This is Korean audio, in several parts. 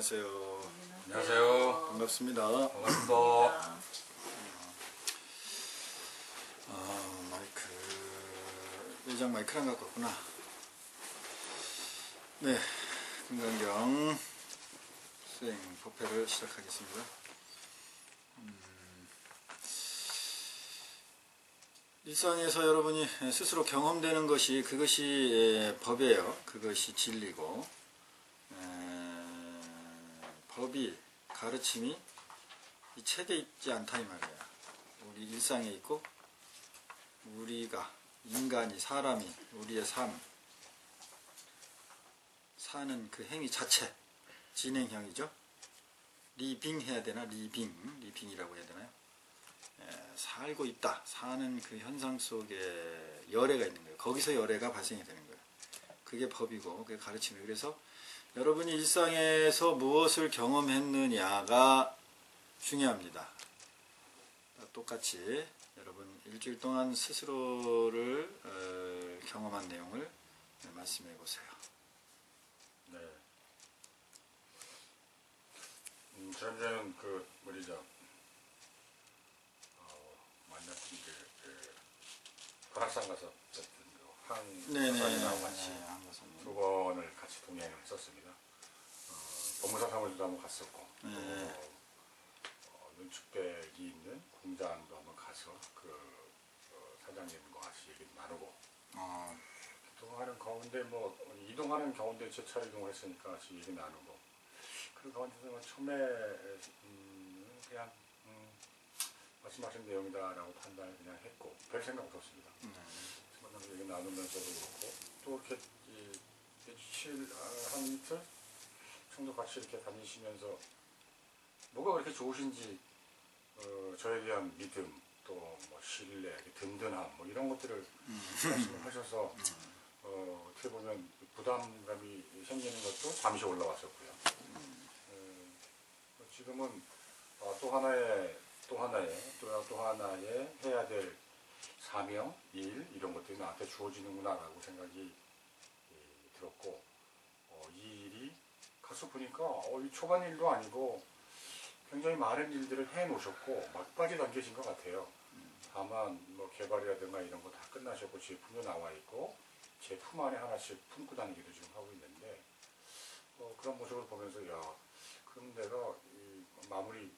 안녕하세요. 안녕하세요. 반갑습니다. 반갑습니다. 외장 마이크를 안 갖고 왔구나. 네, 금강경 수행 법회를 시작하겠습니다. 일상에서 여러분이 스스로 경험되는 것이 그것이 법이에요. 그것이 진리고 법이 가르침이 이 책에 있지 않다 이 말이야. 우리 일상에 있고 우리가 인간이 사람이 우리의 삶 사는 그 행위 자체 진행형이죠. 리빙 해야 되나? 리빙이라고 해야 되나요? 살고 있다. 사는 그 현상 속에 열애가 있는 거예요. 거기서 열애가 발생이 되는 거예요. 그게 법이고 그게 가르침이에요. 그래서 여러분이 일상에서 무엇을 경험했느냐가 중요합니다. 똑같이 여러분 일주일 동안 스스로를 경험한 내용을 말씀해 보세요. 네. 저는 그 뭐죠? 만났던 설악산 가서 뵀던 황사님하고 같이 두 번을 같이 동행을 했었습니다. 법무사 사무실도 한번 갔었고 눈축백이 있는 공장도 한번 가서 그 사장님과 같이 얘기도 나누고 이동하는 가운데 이동하는 가운데 재차 이동을 했으니까 같이 얘기 나누고 그 가운데서 처음에 그냥 말씀하신 내용이다라고 판단을 그냥 했고 별 생각도 없습니다. 만나서 얘기 나누면서도 그렇고 또 이렇게 한 이틀 정도 같이 이렇게 다니시면서 뭐가 그렇게 좋으신지 저에 대한 믿음 또 뭐 신뢰, 든든함 뭐 이런 것들을 말씀을 하셔서 어떻게 보면 부담감이 생기는 것도 잠시 올라왔었고요. 지금은 또 하나의 해야 될 사명, 일 이런 것들이 나한테 주어지는구나라고 생각이 들었고 이 일이 가서 보니까 이 초반 일도 아니고 굉장히 많은 일들을 해놓으셨고 막바지 단계신 것 같아요. 다만 뭐 개발이라든가 이런 거 다 끝나셨고 제품도 나와 있고 제품 안에 하나씩 품고 다니기도 지금 하고 있는데 그런 모습을 보면서 야 그럼 내가 이 마무리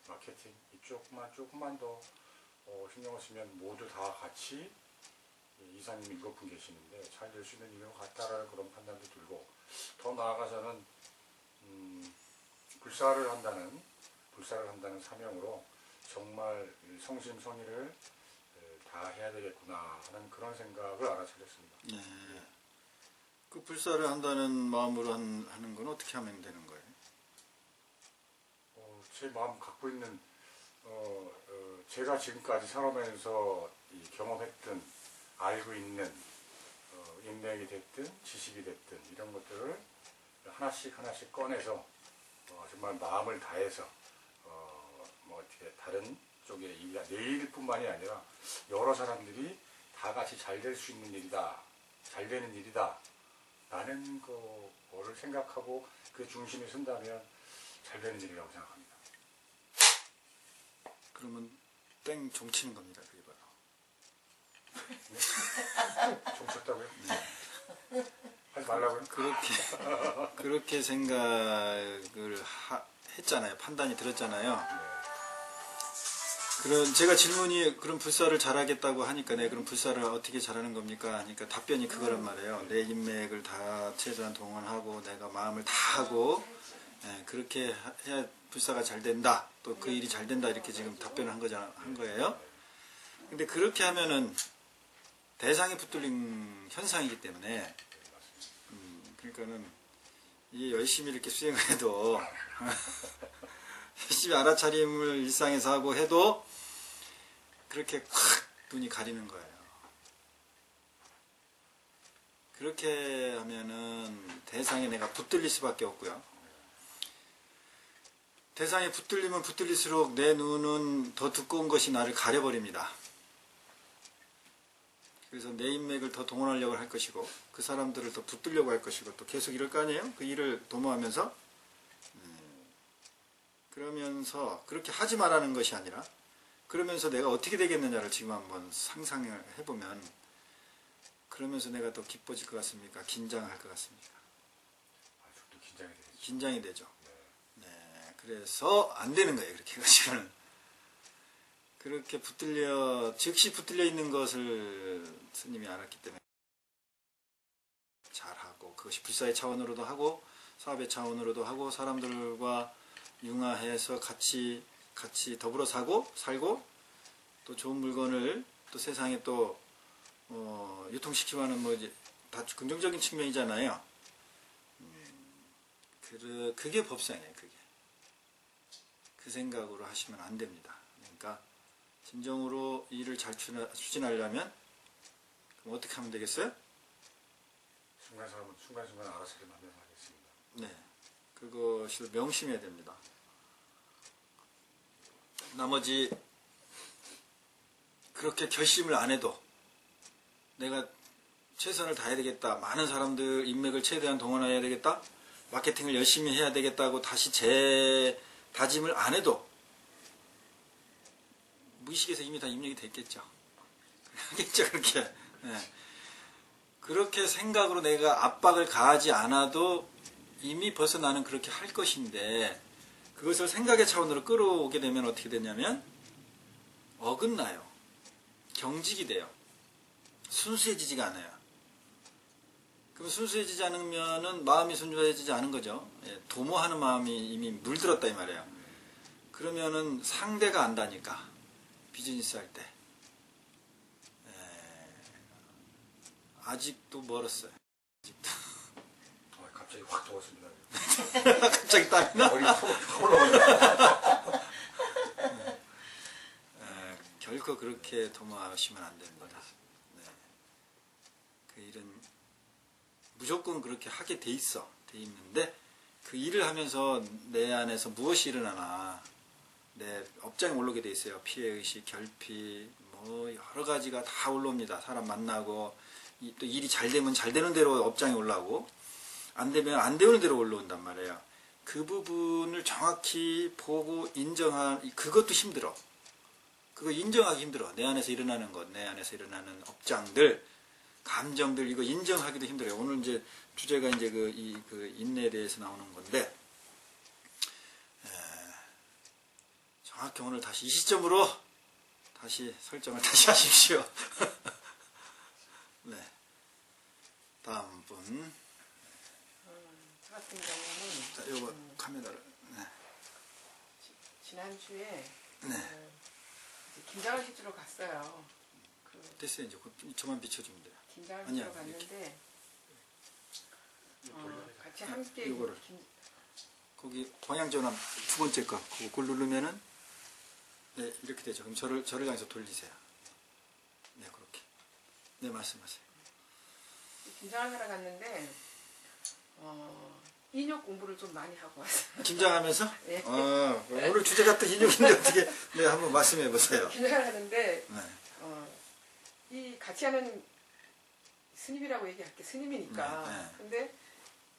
마케팅 조금만 더 신경을 쓰면 모두 다 같이 이사님이 7분 계시는데 잘 될 수 있는 일인 것 같다라는 그런 판단도 들고 더 나아가서는 불사를 한다는 사명으로 정말 성심성의를 다 해야 되겠구나 하는 그런 생각을 알아차렸습니다. 네. 그 불사를 한다는 마음으로 하는 건 어떻게 하면 되는 거예요? 제 마음 갖고 있는 제가 지금까지 살아오면서 경험했던 알고 있는 인맥이 됐든 지식이 됐든 이런 것들을 하나씩 꺼내서 정말 마음을 다해서 어떻게 다른 쪽에 내 일뿐만이 아니라 여러 사람들이 다 같이 잘 될 수 있는 일이다, 잘 되는 일이다 라는 거를 생각하고 그 중심에 선다면 잘 되는 일이라고 생각합니다. 그러면 땡 종치는 겁니다. 그게 바로. 네? 종쳤다고요? 네. 하지 말라고요? 그렇게 생각을 했잖아요. 판단이 들었잖아요. 제가 질문이 그럼 불사를 잘하겠다고 하니까 그럼 불사를 어떻게 잘하는 겁니까? 하니까 답변이 그거란 말이에요. 내 인맥을 다 최대한 동원하고 내가 마음을 다 하고 그렇게 해야 불사가 잘 된다. 또 그 일이 잘 된다. 이렇게 지금 답변을 한 거예요. 근데 그렇게 하면은 대상이 붙들린 현상이기 때문에 그러니까는 이 열심히 이렇게 수행을 해도 열심히 알아차림을 일상에서 하고 해도 그렇게 확 눈이 가리는 거예요. 그렇게 하면은 대상에 내가 붙들릴 수밖에 없고요. 대상에 붙들리면 붙들릴수록 내 눈은 더 두꺼운 것이 나를 가려버립니다. 그래서 내 인맥을 더 동원하려고 할 것이고 그 사람들을 더 붙들려고 할 것이고 또 계속 이럴 거 아니에요? 그 일을 도모하면서 그러면서 그렇게 하지 말라는 것이 아니라 그러면서 내가 어떻게 되겠느냐를 지금 한번 상상을 해보면 그러면서 내가 더 기뻐질 것 같습니까? 긴장할 것 같습니까? 아직도 긴장이 되죠. 긴장이 되죠. 네. 네, 그래서 안 되는 거예요. 그렇게 해가지고는. 그렇게 즉시 붙들려 있는 것을 스님이 알았기 때문에 잘하고, 그것이 불사의 차원으로도 하고 사업의 차원으로도 하고 사람들과 융화해서 같이 더불어 살고 또 좋은 물건을 또 세상에 또 유통시키고 하는 뭐 이제 다 긍정적인 측면이잖아요. 그게 법상이에요. 그게. 그 생각으로 하시면 안 됩니다. 그러니까 진정으로 일을 잘 추진하려면 그럼 어떻게 하면 되겠어요? 순간순간 알아서 만나서 하겠습니다. 네, 그것을 명심해야 됩니다. 나머지 그렇게 결심을 안 해도 내가 최선을 다해야 되겠다, 많은 사람들 인맥을 최대한 동원해야 되겠다, 마케팅을 열심히 해야 되겠다고 다시 재다짐을 안 해도 무의식에서 이미 다 입력이 됐겠죠. 하겠죠, 그렇게. 네. 그렇게 생각으로 내가 압박을 가하지 않아도 이미 벌써 나는 그렇게 할 것인데 그것을 생각의 차원으로 끌어오게 되면 어떻게 되냐면 어긋나요. 경직이 돼요. 순수해지지가 않아요. 그럼 순수해지지 않으면은 마음이 순수해지지 않은 거죠. 예, 도모하는 마음이 이미 물들었다 이 말이에요. 그러면은 상대가 안다니까 비즈니스 할 때. 아직도 멀었어요. 아직도. 갑자기 확 더웠습니다. 갑자기 땀이 나? 머리 확 올라오네. 결코 그렇게 도모하시면 안 됩니다. 네. 그 일은 무조건 그렇게 하게 돼 있는데 그 일을 하면서 내 안에서 무엇이 일어나나 내 업장에 올라오게 돼 있어요. 피해의식, 결핍, 뭐 여러 가지가 다 올라옵니다. 사람 만나고 또 일이 잘 되면 잘 되는 대로 업장에 올라오고 안 되면 안 되는 대로 올라온단 말이에요. 그 부분을 정확히 보고 그것도 힘들어. 그거 인정하기 힘들어. 내 안에서 일어나는 것, 내 안에서 일어나는 업장들, 감정들 이거 인정하기도 힘들어요. 오늘 이제 주제가 이제 그 인내에 대해서 나오는 건데 정확히 오늘 다시 이 시점으로 다시 설정을 다시 하십시오. 네. 다음 분. 저 같은 경우는 자, 요거 카메라를. 네. 지난주에 네. 김장을 시주로 갔어요. 됐어요. 이제 저만 비춰주면 돼요. 김장을 아니야, 시주로 갔는데 같이 함께 요거를. 거기 방향 전환 두 번째 거. 그걸 누르면은 네, 이렇게 되죠. 그럼 저를 향해서 돌리세요. 네, 그렇게. 네, 말씀하세요. 김장을 하러 갔는데 인욕 공부를 좀 많이 하고 왔어요. 김장하면서? 네. 오늘 주제 같은 인용인데 어떻게? 네, 한번 말씀해 보세요. 김장을 하는데 네. 이 같이 하는 스님이라고 얘기할게. 스님이니까. 네, 네. 근데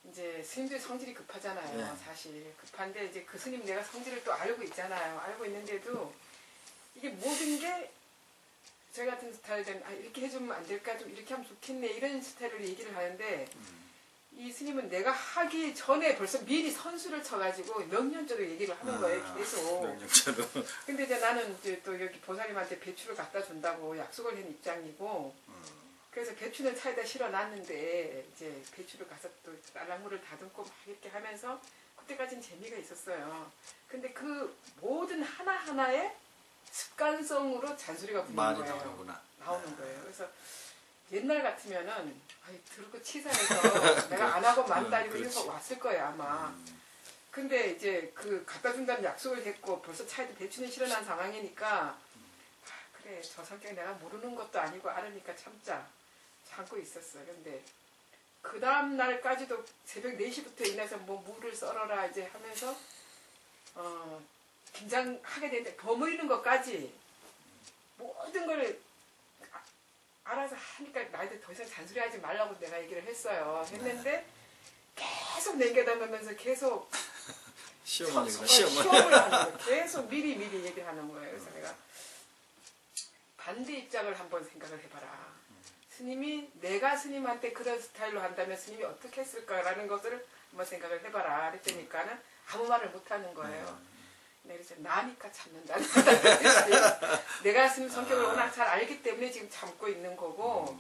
이제 스님들이 성질이 급하잖아요. 네. 사실 급한데 이제 그 스님 내가 성질을 또 알고 있잖아요. 알고 있는데도 이게 모든 게 저희 같은 스타일은 이렇게 해주면 안 될까, 좀 이렇게 하면 좋겠네, 이런 스타일로 얘기를 하는데 이 스님은 내가 하기 전에 벌써 미리 선수를 쳐가지고 몇 년째로 얘기를 하는 거예요. 계속. 몇 년째로. 근데 이제 나는 이제 또 여기 보살님한테 배추를 갖다 준다고 약속을 한 입장이고 그래서 배추는 차에다 실어놨는데 이제 배추를 가서 또 알랑물을 다듬고 막 이렇게 하면서 그때까지는 재미가 있었어요. 근데 그 모든 하나하나에 습관성으로 잔소리가 붙는 말이 거예요. 나오는구나. 나오는 거예요. 그래서 옛날 같으면은 들고 치사해서 내가 안 하고 만다리고 이래서 왔을 거예요 아마. 근데 이제 그 갖다 준다는 약속을 했고 벌써 차에도 배추는 실어난 상황이니까 그래 저 성격 내가 모르는 것도 아니고 알으니까 참고 있었어요. 근데 그 다음 날까지도 새벽 4시부터 일어나서 뭐 물을 썰어라 이제 하면서 김장하게 되는데 버무리는 것까지 모든 걸 알아서 하니까 나한테 더 이상 잔소리하지 말라고 내가 얘기를 했어요. 했는데 계속 내겨다보면서 계속 시어머니구나, 시어머니. 시험을 하는 거예요. 계속 미리 얘기를 하는 거예요. 그래서 내가 반대 입장을 한번 생각을 해봐라. 스님이 내가 스님한테 그런 스타일로 한다면 스님이 어떻게 했을까라는 것을 한번 생각을 해봐라. 그랬더니까는 아무 말을 못 하는 거예요. 그래서 나니까 참는다. 내가 스님 성격을 워낙 잘 알기 때문에 지금 참고 있는 거고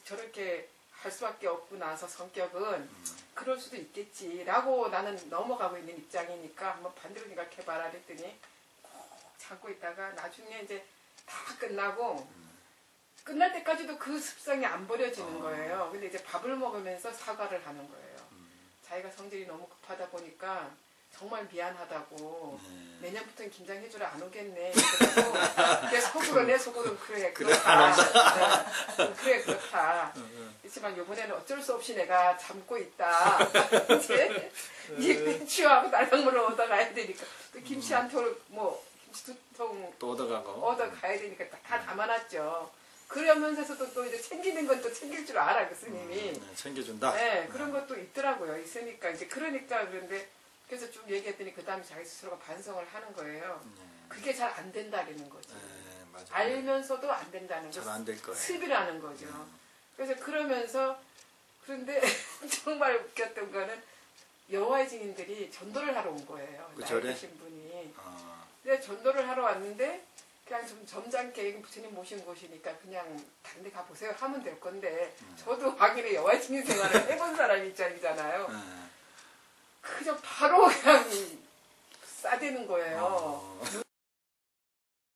저렇게 할 수밖에 없고 나서 성격은 그럴 수도 있겠지라고 나는 넘어가고 있는 입장이니까 한번 반대로 생각해봐라 그랬더니 꼭 참고 있다가 나중에 이제 다 끝나고 끝날 때까지도 그 습성이 안 버려지는 거예요. 근데 이제 밥을 먹으면서 사과를 하는 거예요. 자기가 성질이 너무 급하다 보니까 정말 미안하다고 내년부터는 김장해주러 안 오겠네. 그래 속으로 내 속으로는 그래 그렇다. 그래 그렇다. 그렇지만 이번에는 어쩔 수 없이 내가 참고 있다. 이제 배추하고 날강물을 얻어가야 되니까 또 김치 한 통 뭐 김치 2통 또 얻어가고. 얻어가야 되니까 다 담아놨죠. 그러면서도 또 이제 챙기는 건 또 챙길 줄 알아 그 스님이. 챙겨준다. 네, 그런 것도 있더라고요. 있으니까 이제 그러니까 그런데 그래서 좀 얘기했더니 그 다음에 자기 스스로가 반성을 하는 거예요. 그게 잘 안 된다라는 거죠. 맞아요. 알면서도 안 된다는 거. 잘 안 될 거예요. 습이라는 거죠. 그래서 그러면서 그런데 정말 웃겼던 거는 여호와의 증인들이 전도를 하러 온 거예요. 그 나이 절에? 드신 분이. 근데 전도를 하러 왔는데 그냥 좀 점잖게 부처님 모신 곳이니까 그냥 다른 데 가보세요 하면 될 건데 저도 확인에 여호와의 증인 생활을 해본 사람 입장이잖아요. 그냥 바로 그냥 싸대는 거예요.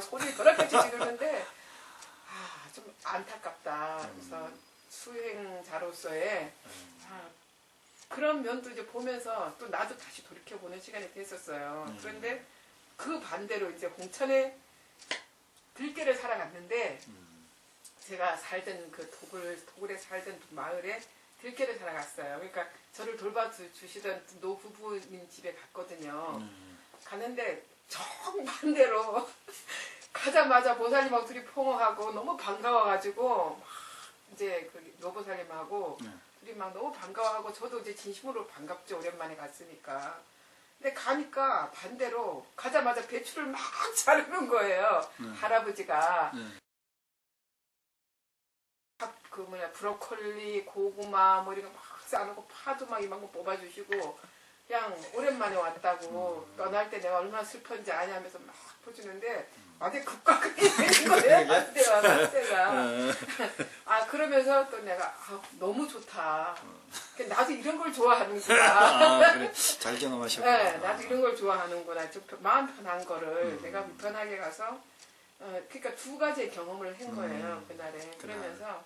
소리 그렇게 지르는데 좀 안타깝다. 그래서 수행자로서의 그런 면도 이제 보면서 또 나도 다시 돌이켜보는 시간이 됐었어요. 그런데 그 반대로 이제 홍천에 들깨를 살아갔는데 제가 살던 그 도굴에 살던 마을에 들깨를 살아갔어요. 그러니까 저를 돌봐주시던 노부부님 집에 갔거든요. 갔는데 정반대로 가자마자 보살님하고 둘이 포옹하고 너무 반가워가지고 막 이제 그 노보살님하고 둘이 막 너무 반가워하고 저도 이제 진심으로 반갑죠. 오랜만에 갔으니까. 근데 가니까 반대로 가자마자 배추를 막 자르는 거예요. 할아버지가. 그 브로콜리, 고구마 뭐 이런 거 막 싸놓고 파도 막 이만큼 뽑아주시고 그냥 오랜만에 왔다고 떠날 때 내가 얼마나 슬픈지 아냐면서 막 보여주는데 완전 극과 극이 되는 거예요. 맞대가. 그러면서 또 내가 너무 좋다. 나도 이런 걸 좋아하는구나. 그래. 잘 경험하셨구나. 네, 나도 이런 걸 좋아하는구나. 좀 마음 편한 거를 내가 편하게 가서 그러니까 두 가지의 경험을 한 거예요. 그날에. 그러면서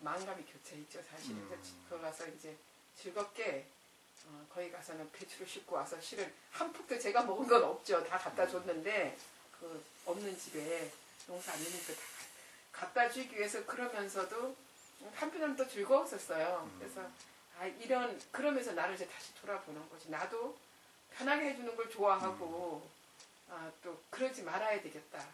마음감이 교차했죠. 사실은. 그 가서 이제 즐겁게 거기 가서는 배추를 싣고 와서 실은 한 푼도 제가 먹은 건 없죠. 다 갖다 줬는데 그 없는 집에 농사 안 있는 거 다 갖다 주기 위해서 그러면서도 한편으로는 또 즐거웠었어요. 그래서 그러면서 나를 이제 다시 돌아보는 거지. 나도 편하게 해주는 걸 좋아하고 또 그러지 말아야 되겠다.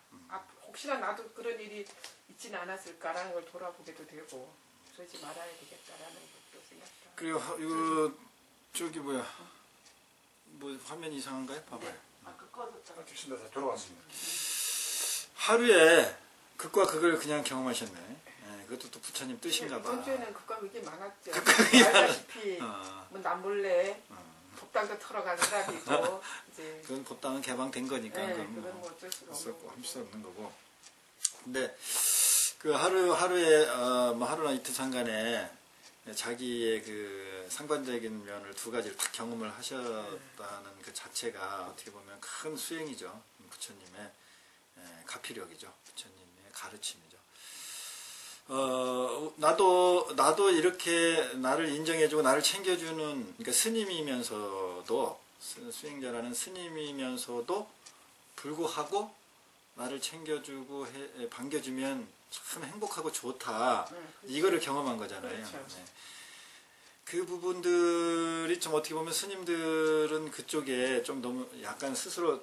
혹시나 나도 그런 일이 있지는 않았을까라는 걸 돌아보게도 되고 그러지 말아야 되겠다라는 것도 생각합니다. 그리고 이거 저기 뭐야 뭐 화면 이상한가요? 봐봐요. 꺼졌다가 됐습니다. 돌아왔습니다. 하루에 극과 극을 그냥 경험하셨네. 그것도 또 부처님 뜻인가 봐. 이번 주에는 극과 극이 많았죠. 극과 알다시피 뭐 남몰래 법당도 털어가는 사람이 있고 이제 그건 법당은 개방된 거니까 그건 그건 뭐 어쩔 수가 없는 거고. 할 수 없는 거고. 근데 그 하루에 뭐 하루나 이틀 상간에 자기의 그 상관적인 면을 두 가지를 딱 경험을 하셨다는 그 자체가 어떻게 보면 큰 수행이죠. 부처님의 가피력이죠. 부처님의 가르침이죠. 나도 이렇게 나를 인정해주고 나를 챙겨주는 그러니까 스님이면서도 수행자라는 스님이면서도 불구하고 나를 챙겨주고 반겨주면 참 행복하고 좋다. 이거를 경험한 거잖아요. 그렇죠. 네. 그 부분들이 좀 어떻게 보면 스님들은 그쪽에 좀 너무 약간 스스로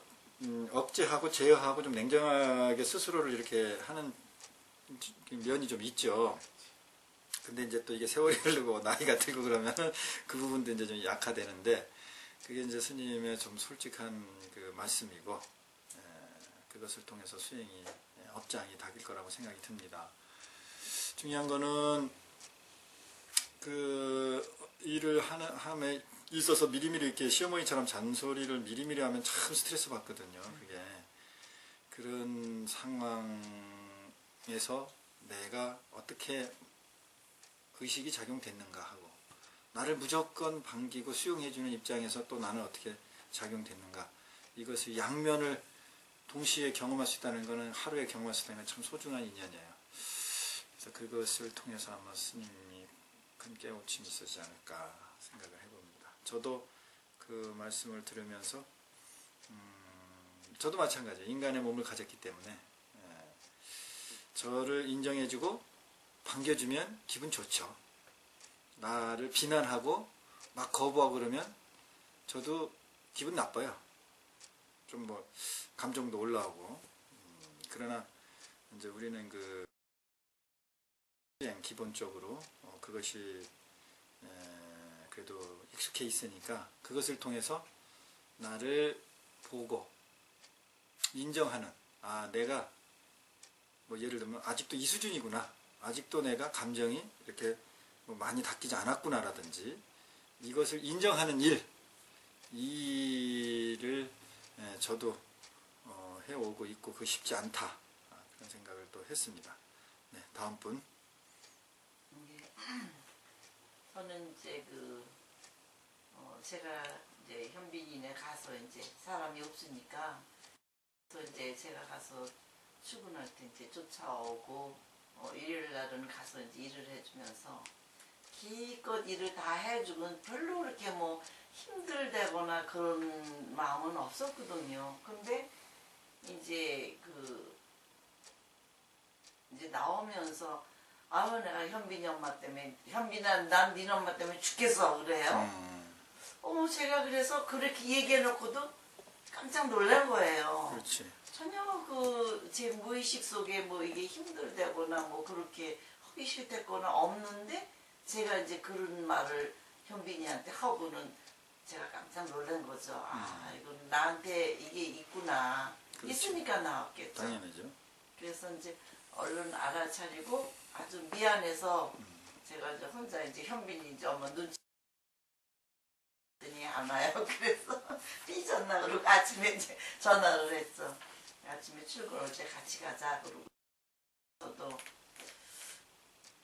억제하고 제어하고 좀 냉정하게 스스로를 이렇게 하는 면이 좀 있죠. 근데 이제 또 이게 세월이 흐르고 나이가 들고 그러면 그 부분도 이제 좀 약화되는데 그게 이제 스님의 좀 솔직한 그 말씀이고 그것을 통해서 수행이 업장이 닦일 거라고 생각이 듭니다. 중요한 거는 그 일을 함에 있어서 미리미리 이렇게 시어머니처럼 잔소리를 미리미리 하면 참 스트레스 받거든요. 그게 그런 상황에서 내가 어떻게 의식이 작용됐는가 하고 나를 무조건 반기고 수용해주는 입장에서 또 나는 어떻게 작용됐는가 이것을 양면을 동시에 경험할 수 있다는 것은 하루에 경험할 수 있다는 건 참 소중한 인연이에요. 그래서 그것을 통해서 아마 스님이 큰 깨우침이 있었지 않을까 생각을 해봅니다. 저도 그 말씀을 들으면서 저도 마찬가지예요. 인간의 몸을 가졌기 때문에 저를 인정해주고 반겨주면 기분 좋죠. 나를 비난하고 막 거부하고 그러면 저도 기분 나빠요. 좀 뭐 감정도 올라오고 그러나 이제 우리는 그 기본적으로 그것이 그래도 익숙해 있으니까 그것을 통해서 나를 보고 인정하는 내가 뭐 예를 들면 아직도 이 수준이구나 아직도 내가 감정이 이렇게 뭐 많이 닦이지 않았구나라든지 이것을 인정하는 일을 저도 해오고 있고 그거 쉽지 않다 그런 생각을 또 했습니다. 네, 다음 분. 저는 이제 제가 이제 현빈이네 가서 이제 사람이 없으니까 그래서 이제 제가 가서 출근할 때 이제 쫓아오고 일요일 날은 가서 이제 일을 해주면서 기껏 일을 다 해주면 별로 그렇게 뭐 힘들다거나 그런 마음은 없었거든요. 근데 이제 이제 나오면서 내가 현빈이 엄마 때문에 현빈아 난 니네 엄마 때문에 죽겠어 그래요. 제가 그래서 그렇게 얘기해놓고도 깜짝 놀란 거예요. 그렇지. 전혀 제 무의식 속에 뭐 이게 힘들다거나 뭐 그렇게 하기 싫다거나 없는데 제가 이제 그런 말을 현빈이한테 하고는 제가 깜짝 놀란 거죠. 이건 나한테 이게 있구나. 그렇지. 있으니까 나왔겠죠. 당연하죠. 그래서 이제 얼른 알아차리고 아주 미안해서 제가 이제 혼자 이제 현빈이 이제 엄마 눈치 안 와요. 그래서 삐졌나 그러고 아침에 이제 전화를 했죠. 아침에 출근할 때 같이 가자 그러고 저도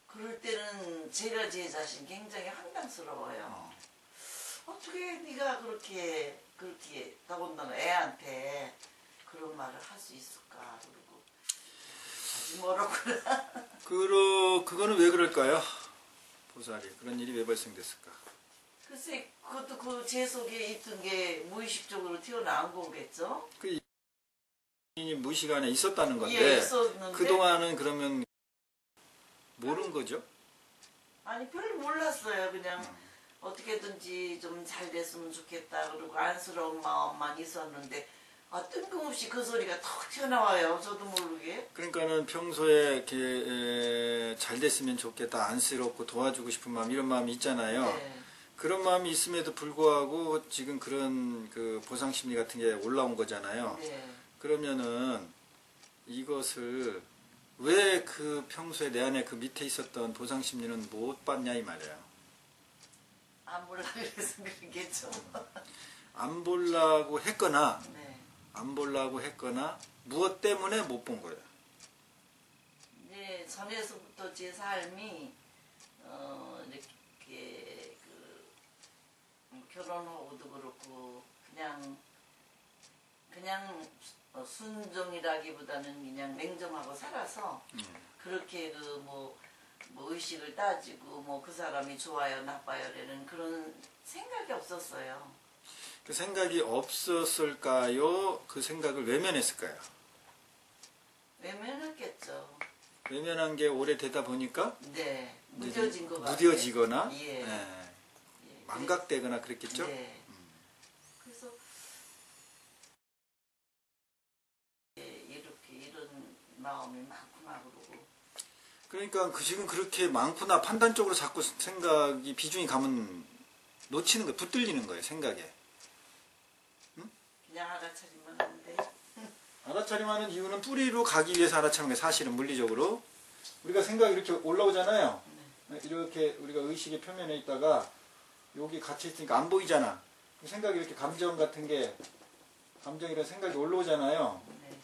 그럴 때는 제가 제 자신 굉장히 황당스러워요. 어떻게 네가 그렇게 더군다나 애한테 그런 말을 할 수 있을까 그러고 하지 뭐라고 그거는 왜 그럴까요? 보살이 그런 일이 왜 발생됐을까? 글쎄 그것도 제 속에 있던 게 무의식적으로 튀어나온 거겠죠? 이 무의식 안에 있었다는 건데 예, 있었는데 그동안은 그러면 모르는 거죠? 아니 별로 몰랐어요. 그냥 어떻게든지 좀 잘 됐으면 좋겠다 그리고 안쓰러운 마음만 있었는데 뜬금없이 그 소리가 턱 튀어나와요. 저도 모르게. 그러니까는 평소에 이렇게 잘 됐으면 좋겠다 안쓰럽고 도와주고 싶은 마음 이런 마음이 있잖아요. 네. 그런 마음이 있음에도 불구하고 지금 그런 그 보상 심리 같은 게 올라온 거잖아요. 네. 그러면은 이것을 왜 그 평소에 내 안에 그 밑에 있었던 보상 심리는 못 받냐 이 말이에요. 안 보려고 그래서 그러겠죠. 안 보려고 했거나 네. 안 보려고 했거나 무엇 때문에 못 본 거예요. 네, 전에서부터 제 삶이 이렇게 결혼하고도 그렇고 그냥 순종이라기보다는 그냥 냉정하고 살아서 그렇게 뭐 의식을 따지고 뭐 그 사람이 좋아요 나빠요라는 그런 생각이 없었어요. 그 생각이 없었을까요? 그 생각을 외면했을까요? 외면했겠죠. 외면한 게 오래되다 보니까 네, 무뎌진 것 같아요. 무뎌지거나 예. 예, 예. 망각되거나 그랬겠죠? 네. 그래서 이렇게 이런 마음이 많구나 그러고. 그러니까 지금 그렇게 많구나 판단적으로 자꾸 생각이 비중이 가면 놓치는 거예요. 붙들리는 거예요. 생각에. 그냥 알아차리면 하는데. 알아차림하는 이유는 뿌리로 가기 위해서 알아차리는 게 사실은 물리적으로 우리가 생각이 이렇게 올라오잖아요. 이렇게 우리가 의식의 표면에 있다가 여기 같이 있으니까 안 보이잖아. 생각이 이렇게 감정 같은 게 감정이라는 생각이 올라오잖아요. 네.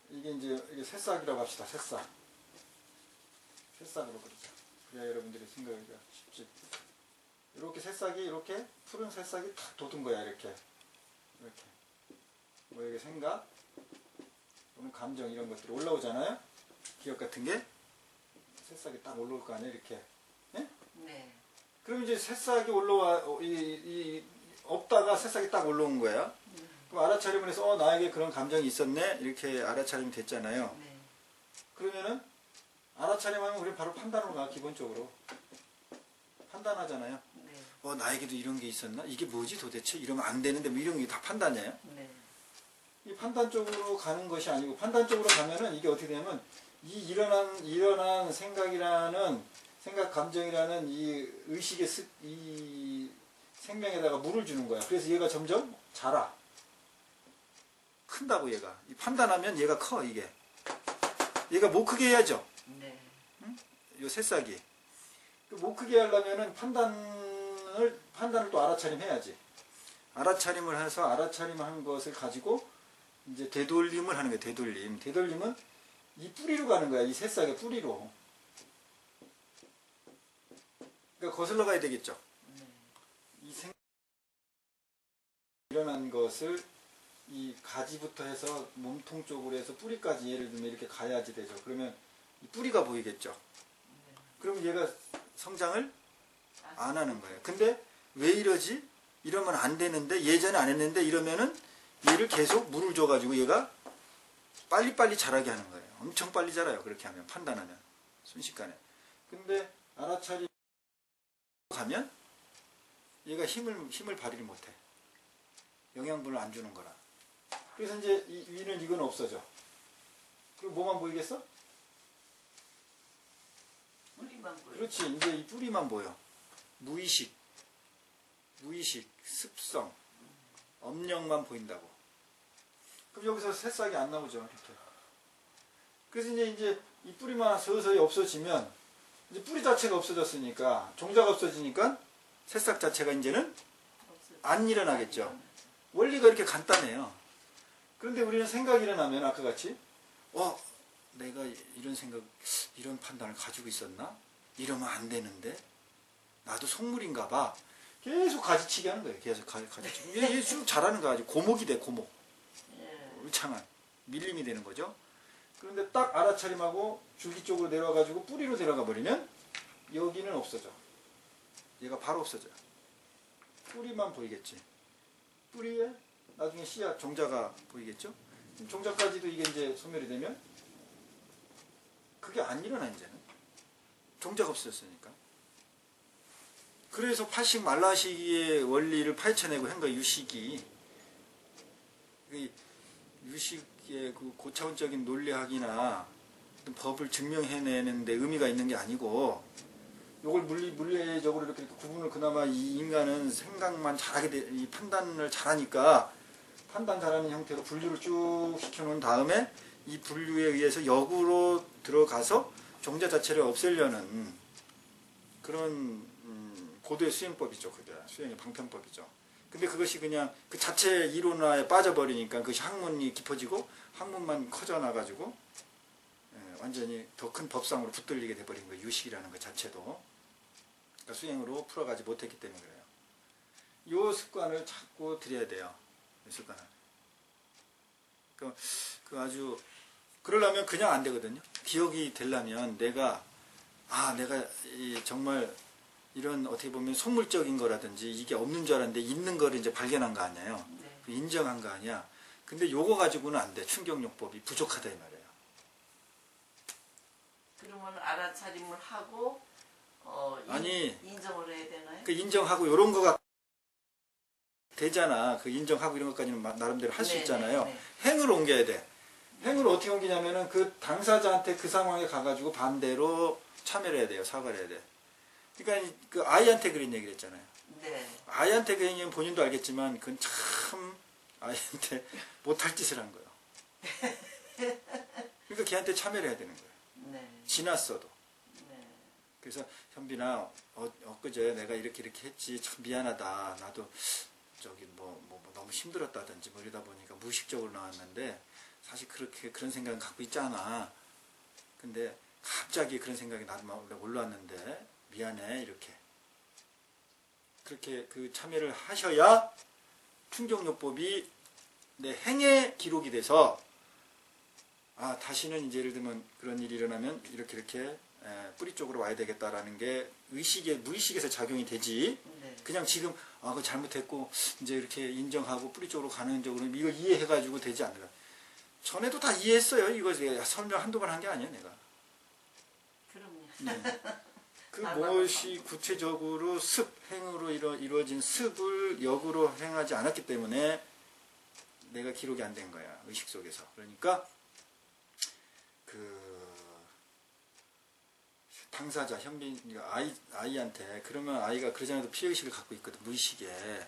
이게 이제 이게 새싹이라고 합시다. 새싹. 새싹으로 그러죠. 그래야 여러분들이 생각하기가 쉽지. 이렇게 새싹이 이렇게 푸른 새싹이 탁 돋은 거야. 이렇게 뭐 이게 생각 또는 감정 이런 것들이 올라오잖아요. 기억 같은 게 새싹이 딱 올라올 거 아니에요. 이렇게. 예? 네. 그럼 이제 새싹이 올라와 없다가 새싹이 딱 올라온 거야. 그럼 알아차림을 해서 나에게 그런 감정이 있었네 이렇게 알아차림이 됐잖아요. 네. 그러면은 알아차림하면 우리 바로 판단으로 가. 기본적으로 판단하잖아요. 네. 나에게도 이런 게 있었나? 이게 뭐지 도대체? 이러면 안 되는데 뭐 이런 게 다 판단이에요. 네. 이 판단 쪽으로 가는 것이 아니고 판단 쪽으로 가면은 이게 어떻게 되냐면 이 일어난 생각이라는 생각 감정이라는 이 의식의 이 생명에다가 물을 주는 거야. 그래서 얘가 점점 자라. 큰다고 얘가. 이 판단하면 얘가 커 이게. 얘가 못 크게 해야죠. 네. 요 새싹이. 못 크게 하려면은 판단을 또 알아차림 해야지. 알아차림을 해서 알아차림한 것을 가지고 이제 되돌림을 하는 거야. 되돌림. 되돌림은 이 뿌리로 가는 거야. 이 새싹의 뿌리로. 그러니까 거슬러 가야 되겠죠. 네. 이 일어난 것을 이 가지부터 해서 몸통 쪽으로 해서 뿌리까지 예를 들면 이렇게 가야지 되죠. 그러면 이 뿌리가 보이겠죠. 그러면 얘가 성장을 안 하는 거예요. 근데 왜 이러지? 이러면 안 되는데 예전에 안 했는데 이러면은 얘를 계속 물을 줘가지고 얘가 빨리빨리 자라게 하는 거예요. 엄청 빨리 자라요. 그렇게 하면 판단하면 순식간에. 근데 알아차리 가면 얘가 힘을 발휘를 못해. 영양분을 안 주는 거라. 그래서 이제 이 위는 이건 없어져. 그리고 뭐만 보이겠어? 뿌리만 보여. 그렇지. 이제 이 뿌리만 보여. 무의식, 습성, 엄령만 보인다고. 그럼 여기서 새싹이 안 나오죠. 이렇게. 그래서 이제 이 뿌리만 서서히 없어지면 이제 뿌리 자체가 없어졌으니까 종자가 없어지니까 새싹 자체가 이제는 안 일어나겠죠. 원리가 이렇게 간단해요. 그런데 우리는 생각이 일어나면 아까 같이 내가 이런 생각, 이런 판단을 가지고 있었나? 이러면 안 되는데 나도 속물인가 봐. 계속 가지치기 하는 거예요. 계속 가지치기. 얘 쭉 잘하는 거야. 고목이 돼. 고목. 울창한 밀림이 되는 거죠. 그런데 딱 알아차림하고 줄기 쪽으로 내려와가지고 뿌리로 내려가 버리면 여기는 없어져. 얘가 바로 없어져요. 뿌리만 보이겠지. 뿌리에 나중에 씨앗 종자가 보이겠죠. 종자까지도 이게 이제 소멸이 되면 그게 안 일어나. 이제는 종자가 없어졌으니까. 그래서 팔식 말라시기의 원리를 파헤쳐내고 한 거예요. 유식이. 유식의 그 고차원적인 논리학이나 법을 증명해내는데 의미가 있는 게 아니고, 요걸 물리적으로 이렇게 구분을 그나마 이 인간은 생각만 잘하게 이 판단을 잘하니까 판단 잘하는 형태로 분류를 쭉 시켜놓은 다음에 이 분류에 의해서 역으로 들어가서 종자 자체를 없애려는 그런 고도의 수행법이죠. 그게 수행의 방편법이죠. 근데 그것이 그냥 그 자체 이론화에 빠져버리니까 그것이 학문이 깊어지고 학문만 커져나가지고 완전히 더 큰 법상으로 붙들리게 돼버린 거예요. 유식이라는 것 자체도. 그러니까 수행으로 풀어가지 못했기 때문에 그래요. 이 습관을 자꾸 들여야 돼요. 이 습관을. 그 아주 그러려면 그냥 안 되거든요. 기억이 되려면 내가 정말 이런 어떻게 보면 속물적인 거라든지 이게 없는 줄 알았는데 있는 거를 이제 발견한 거 아니에요. 네. 인정한 거 아니야. 근데 요거 가지고는 안 돼. 충격요법이 부족하다 이 말이에요. 그러면 알아차림을 하고 아니, 인정을 해야 되나요? 그 인정하고 요런 거가 되잖아. 그 인정하고 이런 것까지는 나름대로 할 수 있잖아요. 행을 옮겨야 돼. 행을 어떻게 옮기냐면은 그 당사자한테 그 상황에 가가지고 반대로 참여를 해야 돼요. 사과를 해야 돼. 그러니까 그 아이한테 그런 얘기를 했잖아요. 네. 아이한테 그 얘기는 본인도 알겠지만 그건 참 아이한테 못할 짓을 한 거예요. 그러니까 걔한테 참여를 해야 되는 거예요. 네. 지났어도. 네. 그래서 현빈아, 엊그제 내가 이렇게 했지, 참 미안하다. 나도 저기 뭐 너무 힘들었다든지 뭐 이러다 보니까 무의식적으로 나왔는데 사실 그런 생각은 갖고 있지 않아. 근데 갑자기 그런 생각이 나한테 올라왔는데 미안해, 이렇게. 그렇게 그 참여를 하셔야 충정요법이 내 행에 기록이 돼서, 아, 다시는 이제 예를 들면 그런 일이 일어나면 이렇게 뿌리 쪽으로 와야 되겠다라는 게 무의식에서 작용이 되지. 네. 그냥 지금 그거 잘못했고 이제 이렇게 인정하고 뿌리 쪽으로 가는 쪽으로 이걸 이해해가지고 되지 않는다. 전에도 다 이해했어요. 이거 설명 한두 번 한 게 아니야, 내가. 그럼요. 네. 그 무엇이 구체적으로 행으로 이루어진 습을 역으로 행하지 않았기 때문에 내가 기록이 안 된 거야, 의식 속에서. 그러니까 그 당사자 현빈 아이한테 그러면 아이가 그러잖아도 피해의식을 갖고 있거든, 무의식에.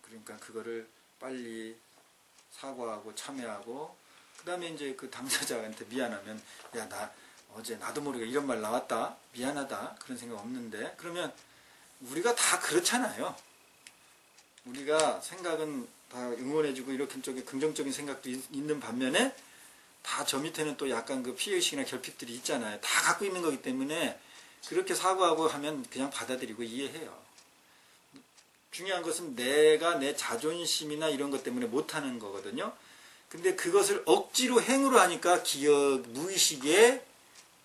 그러니까 그거를 빨리 사과하고 참여하고, 그 다음에 이제 그 당사자한테 미안하면, 야, 나 어제 나도 모르게 이런 말 나왔다, 미안하다, 그런 생각 없는데. 그러면 우리가 다 그렇잖아요. 우리가 생각은 다 응원해주고 이렇게 쪽에 긍정적인 생각도 있는 반면에 다 저 밑에는 또 약간 그 피해의식이나 결핍들이 있잖아요. 다 갖고 있는 거기 때문에 그렇게 사과하고 하면 그냥 받아들이고 이해해요. 중요한 것은 내가 내 자존심이나 이런 것 때문에 못하는 거거든요. 근데 그것을 억지로 행으로 하니까 무의식에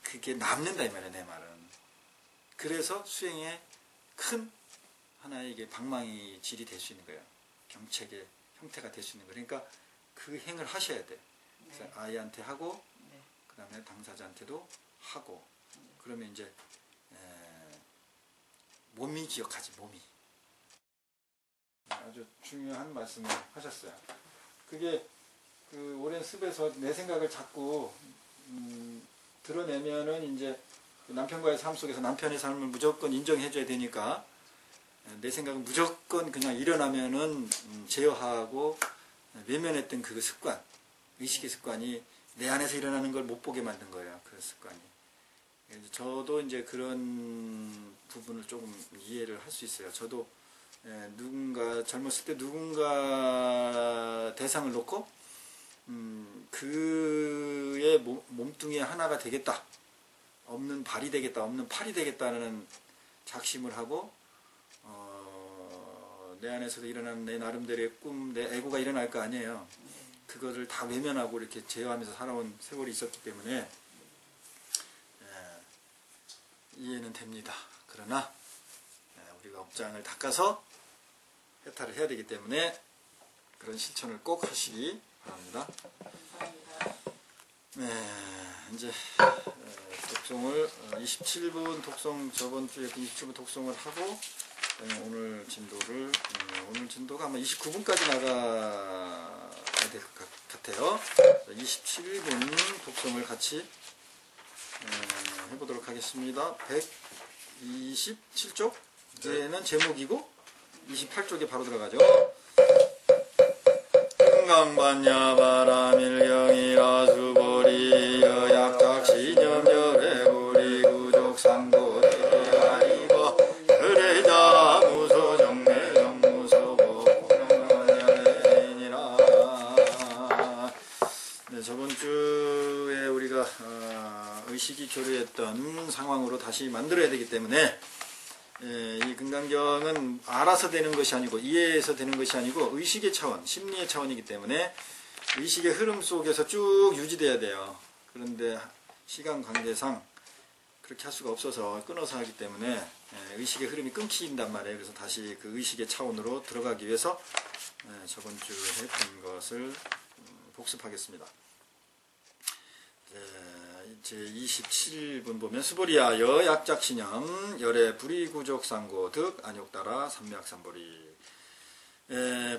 그게 남는다 이 말이에요, 내 말은. 그래서 수행에 큰 하나의 이게 방망이 질이 될 수 있는 거예요. 경책의 형태가 될 수 있는 거예요. 그러니까 그 행을 하셔야 돼. 그래서 네. 아이한테 하고, 네. 그 다음에 당사자한테도 하고, 그러면 이제 몸이 기억하지, 몸이. 아주 중요한 말씀을 하셨어요. 그게 그 오랜 습에서 내 생각을 자꾸 드러내면은 이제 남편과의 삶 속에서 남편의 삶을 무조건 인정해줘야 되니까 내 생각은 무조건 그냥 일어나면은 제어하고 외면했던 그 습관, 의식의 습관이 내 안에서 일어나는 걸 못 보게 만든 거예요. 그 습관이. 저도 이제 그런 부분을 조금 이해를 할 수 있어요. 저도 누군가 젊었을 때 누군가 대상을 놓고 그의 몸뚱이의 하나가 되겠다, 없는 발이 되겠다, 없는 팔이 되겠다는 작심을 하고 내 안에서도 일어나는 내 나름대로의 꿈, 내 에고가 일어날 거 아니에요. 그거를 다 외면하고 이렇게 제어하면서 살아온 세월이 있었기 때문에 이해는 됩니다. 그러나 우리가 업장을 닦아서 해탈을 해야 되기 때문에 그런 실천을 꼭 하시기 바랍니다. 감사합니다. 네, 이제 독송을 27분 독송, 저번 주에 27분 독송을 하고 오늘 진도가 아마 29분까지 나가야 될 것 같아요. 27분 독송을 같이 해보도록 하겠습니다. 127쪽 이제는 제목이고 28쪽에 바로 들어가죠. 금강반야 바람일경이라 수보리 여약작신염 여배부리 구족상고대 아이고 그래자 무소정매 정무소보 공연연예인이라. 네, 저번 주에 우리가 의식이 교류했던 상황으로 다시 만들어야 되기 때문에 이 금강경은 알아서 되는 것이 아니고 이해해서 되는 것이 아니고 의식의 차원, 심리의 차원이기 때문에 의식의 흐름 속에서 쭉 유지돼야 돼요. 그런데 시간 관계상 그렇게 할 수가 없어서 끊어서 하기 때문에 의식의 흐름이 끊긴단 말이에요. 그래서 다시 그 의식의 차원으로 들어가기 위해서 저번 주에 했던 것을 복습하겠습니다. 제 27분 보면 수보리야 여약작신염 열애 불이구족상고 득 안욕따라 삼맥삼보리.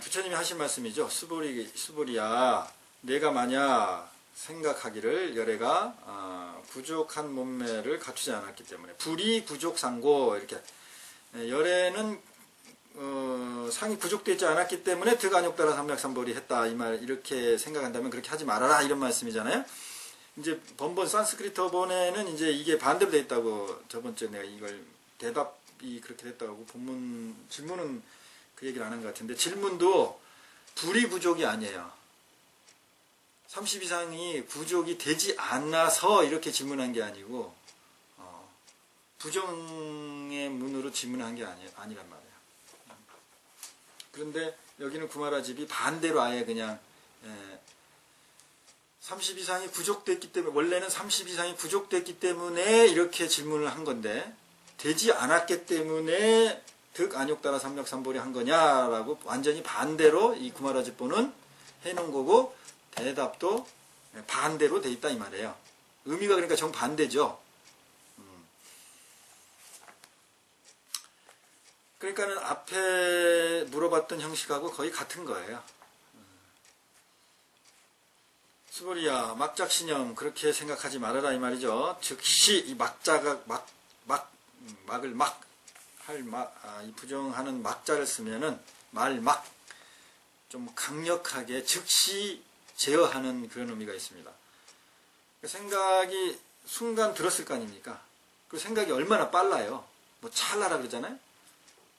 부처님이 하신 말씀이죠. 수보리야 내가 만약 생각하기를 열애가 부족한 몸매를 갖추지 않았기 때문에 불이구족상고, 이렇게 열애는 상이 부족되지 않았기 때문에 득안욕따라 삼맥삼벌이 했다 이 말 이렇게 생각한다면 그렇게 하지 말아라 이런 말씀이잖아요. 이제 번번 산스크리트어본에는 이제 이게 반대로 돼 있다고 저번 주에 내가 이걸 대답이 그렇게 됐다고 하고 본문 질문은 그 얘기를 안 한 것 같은데 질문도 불이 부족이 아니에요. 30 이상이 부족이 되지 않아서 이렇게 질문한 게 아니고 부정의 문으로 질문한 게 아니란 말이에요. 그런데 여기는 구마라집이 반대로 아예 그냥 30 이상이 부족됐기 때문에 원래는 30 이상이 부족됐기 때문에 이렇게 질문을 한 건데 되지 않았기 때문에 득 안욕따라 삼맥삼벌이 한 거냐라고 완전히 반대로 이 구마라집보는 해놓은 거고 대답도 반대로 돼 있다 이 말이에요. 의미가 그러니까 정반대죠. 그러니까는 앞에 물어봤던 형식하고 거의 같은 거예요. 수보리야 막작신형 그렇게 생각하지 말아라 이 말이죠. 즉시 이 막자가 막을 이 부정하는 막자를 쓰면은 말막 좀 강력하게 즉시 제어하는 그런 의미가 있습니다. 생각이 순간 들었을 거 아닙니까? 그 생각이 얼마나 빨라요. 뭐 찰나라 그러잖아요.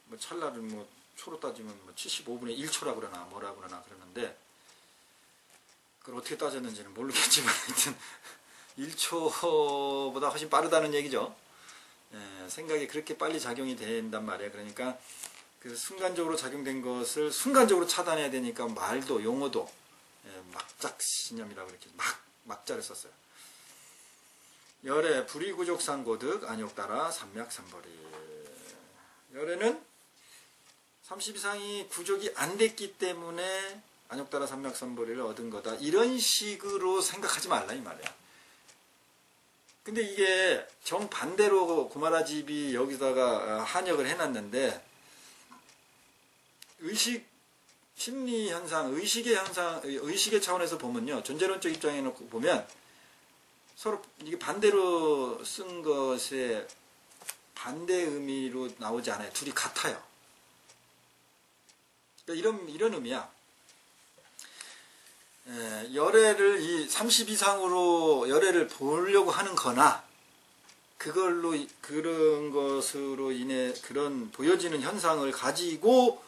뭐 찰나를 뭐 초로 따지면 뭐 75분의 1초라 그러나 뭐라 그러나 그러는데 그걸 어떻게 따졌는지는 모르겠지만 하여튼 1초보다 훨씬 빠르다는 얘기죠. 생각이 그렇게 빨리 작용이 된단 말이에요. 그러니까 그 순간적으로 작용된 것을 순간적으로 차단해야 되니까 말도 용어도 막작신념이라고 이렇게 막자를 썼어요. 열애 불이구족상고득 안욕따라 삼맥삼벌이 열애는 30 이상이 구족이 안 됐기 때문에 안욕따라 삼맥삼벌이를 얻은 거다. 이런 식으로 생각하지 말라 이 말이야. 근데 이게 정반대로 구마라집이 여기다가 한역을 해놨는데 의식 심리 현상, 의식의 차원에서 보면요. 존재론적 입장에 놓고 보면 서로 이게 반대로 쓴 것에 반대 의미로 나오지 않아요. 둘이 같아요. 그러니까 이런 의미야. 열애를 이 30 이상으로 열애를 보려고 하는 거나 그걸로 그런 것으로 인해 그런 보여지는 현상을 가지고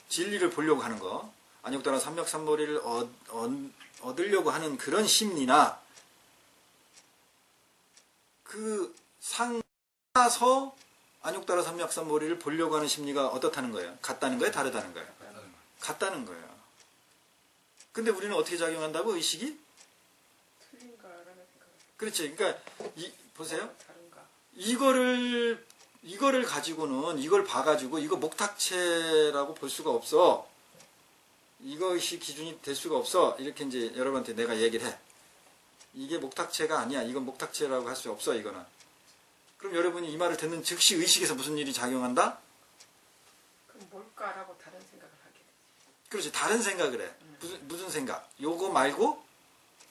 진리를 보려고 하는 거 안욕따라 삼맥삼벌이를 얻으려고 하는 그런 심리나 그 상하서 안욕따라 삼맥삼벌이를 보려고 하는 심리가 어떻다는 거예요? 같다는 거예요? 다르다는 거예요? 같다는 거예요. 근데 우리는 어떻게 작용한다고? 의식이? 틀린가라는 생각. 그렇지. 그러니까 보세요. 다른가. 이거를 가지고는 이걸 봐가지고 이거 목탁체라고 볼 수가 없어. 이것이 기준이 될 수가 없어. 이렇게 이제 여러분한테 내가 얘기를 해. 이게 목탁체가 아니야. 이건 목탁체라고 할 수 없어. 이거는. 그럼 여러분이 이 말을 듣는 즉시 의식에서 무슨 일이 작용한다? 그럼 뭘까라고 다른 생각을 하게 돼. 그렇지. 다른 생각을 해. 무슨 생각? 요거 말고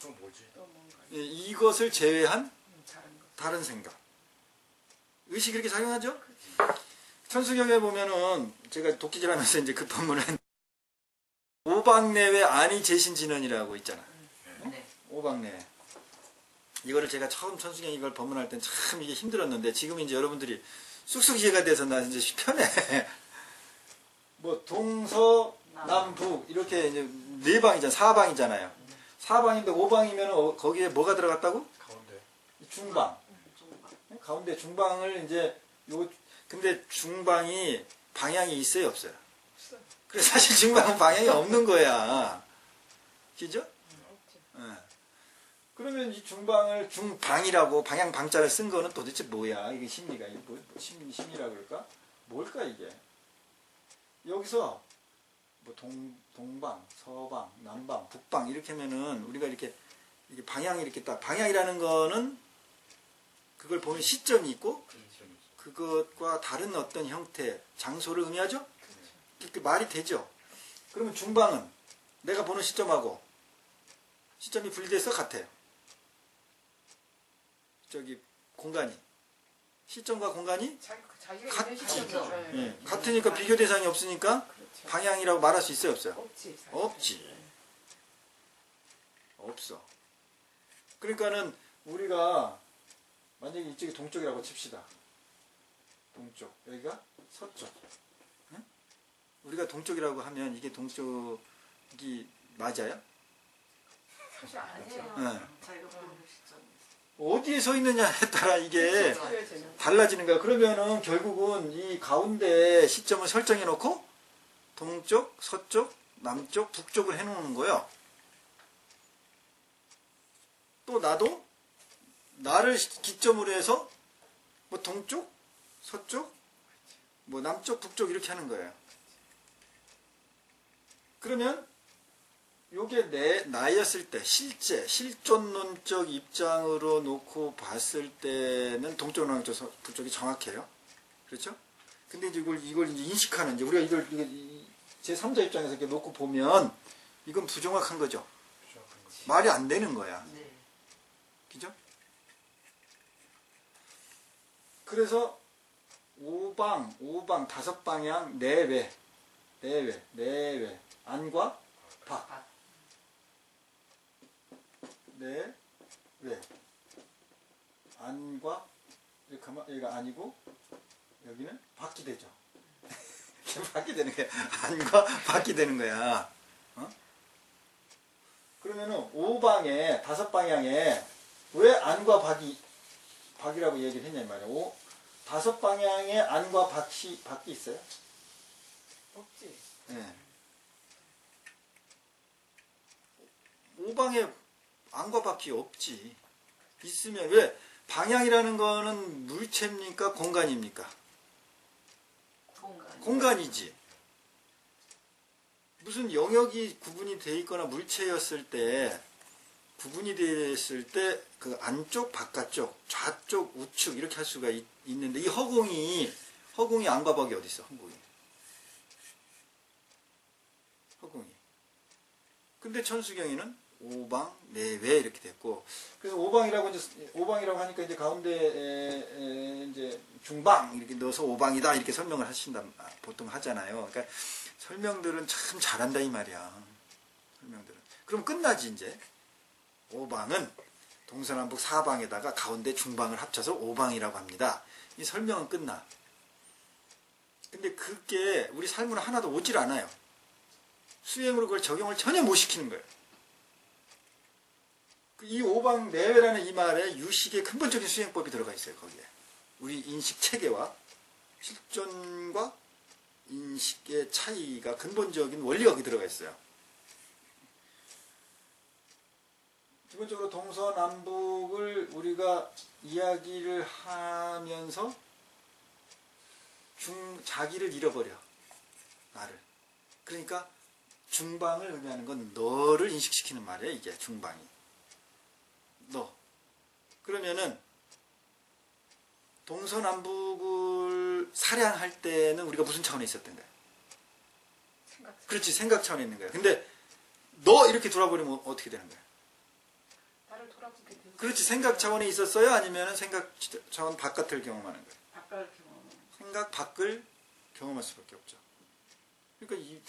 또 뭐지? 또 뭔가 이것을 제외한 다른 거. 다른 생각. 의식이 이렇게 작용하죠? 천수경에 보면은 제가 독기질 하면서 이제 그 본문은 오박내외 아니 재신진언이라고 있잖아. 네. 오박내외. 이거를 제가 처음 천수경 이걸 법문할 땐 참 이게 힘들었는데 지금 이제 여러분들이 쑥쑥 이해가 돼서 나 이제 편해. 뭐 동서 남북 이렇게 이제 네 방이잖아. 사방이잖아요. 사방인데 오방이면 거기에 뭐가 들어갔다고? 가운데. 중방. 중방. 가운데 중방을 이제 근데 중방이 방향이 있어요, 없어요? 없어. 그래서 사실 중방은 방향이 없는 거야. 그죠? 없지. 예. 그러면 이 중방을 중방이라고 방향 방자를 쓴 거는 도대체 뭐야? 이게 심리가 뭐 심리라 그럴까? 뭘까 이게? 여기서 뭐 동방, 서방, 남방, 북방 이렇게 하면은 우리가 이렇게 방향이 이렇게 딱 방향이라는 거는 그걸 보는 시점이 있고 그것과 다른 어떤 형태, 장소를 의미하죠? 이렇게 말이 되죠? 그러면 중방은 내가 보는 시점하고 시점이 분리돼서 같아요. 저기 공간이. 시점과 공간이 자기가 같- 있는 시점이죠. 예, 같으니까 비교 대상이 없으니까 그렇죠. 방향이라고 말할 수 있어요, 없어요? 없지. 사실. 없지. 없어. 그러니까는 우리가 만약에 이쪽이 동쪽이라고 칩시다. 동쪽. 여기가 서쪽. 응? 우리가 동쪽이라고 하면 이게 동쪽이 맞아요? 사실 아니죠. 아니에요. 네. 자기가 보는 시점에서. 어디에 서 있느냐에 따라 이게 보여지는. 달라지는 거야. 그러면은 결국은 이 가운데 시점을 설정해 놓고 동쪽, 서쪽, 남쪽, 북쪽을 해 놓는 거예요. 또 나도 나를 기점으로 해서 뭐 동쪽, 서쪽, 뭐 남쪽, 북쪽 이렇게 하는 거예요. 그러면 요게 나였을 때 실제 실존론적 입장으로 놓고 봤을 때는 동쪽, 남쪽, 북쪽이 정확해요. 그렇죠? 근데 이제 이걸 이제 인식하는 이제 우리가 이걸 제 3자 입장에서 이렇게 놓고 보면 이건 부정확한 거죠. 말이 안 되는 거야. 네. 그죠? 그래서 오방, 다섯 방향, 내외, 안과 밖, 아, 내외, 안과, 이렇게 하면 여기가 아니고, 여기는 밖이 되죠. 밖이 되는 거야. 안과 밖이 되는 거야. 어? 그러면은 오방에, 다섯 방향에, 왜 안과 밖이라고 얘기를 했냐 말이야. 다섯 방향에 안과 밖이 있어요? 없지. 네. 오방에 안과 밖이 없지. 있으면 왜? 방향이라는 거는 물체입니까? 공간입니까? 공간이지. 무슨 영역이 구분이 돼 있거나 물체였을 때 구분이 됐을 때 그 안쪽, 바깥쪽, 좌쪽, 우측 이렇게 할 수가 있는데 이 허공이 안과 밖이 어디 있어? 허공이. 근데 천수경이는 오방, 내외 이렇게 됐고 그래서 오방이라고 하니까 이제 가운데 이제 중방 이렇게 넣어서 오방이다 이렇게 설명을 보통 하잖아요. 그러니까 설명들은 참 잘한다 이 말이야. 설명들은. 그럼 끝나지 이제. 오방은 동서남북 사방에다가 가운데 중방을 합쳐서 오방이라고 합니다. 이 설명은 끝나. 근데 그게 우리 삶으로 하나도 오질 않아요. 수행으로 그걸 적용을 전혀 못 시키는 거예요. 이 오방 내외라는 이 말에 유식의 근본적인 수행법이 들어가 있어요. 거기에. 우리 인식 체계와 실존과 인식의 차이가 근본적인 원리가 거기 들어가 있어요. 기본적으로 동서남북을 우리가 이야기를 하면서 자기를 잃어버려. 나를. 그러니까 중방을 의미하는 건 너를 인식시키는 말이에요. 이게 중방이. 너. 그러면은 동서남북을 사량할 때는 우리가 무슨 차원에 있었던 거야? 그렇지. 생각 차원에 있는 거야. 근데 너 이렇게 돌아버리면 어떻게 되는 거야? 나를 돌아보게 되는. 그렇지. 생각 차원에 있었어요? 아니면 생각 차원 바깥을 경험하는 거예요? 바깥을 경험하는. 생각 밖을 경험할 수밖에 없죠. 그러니까 이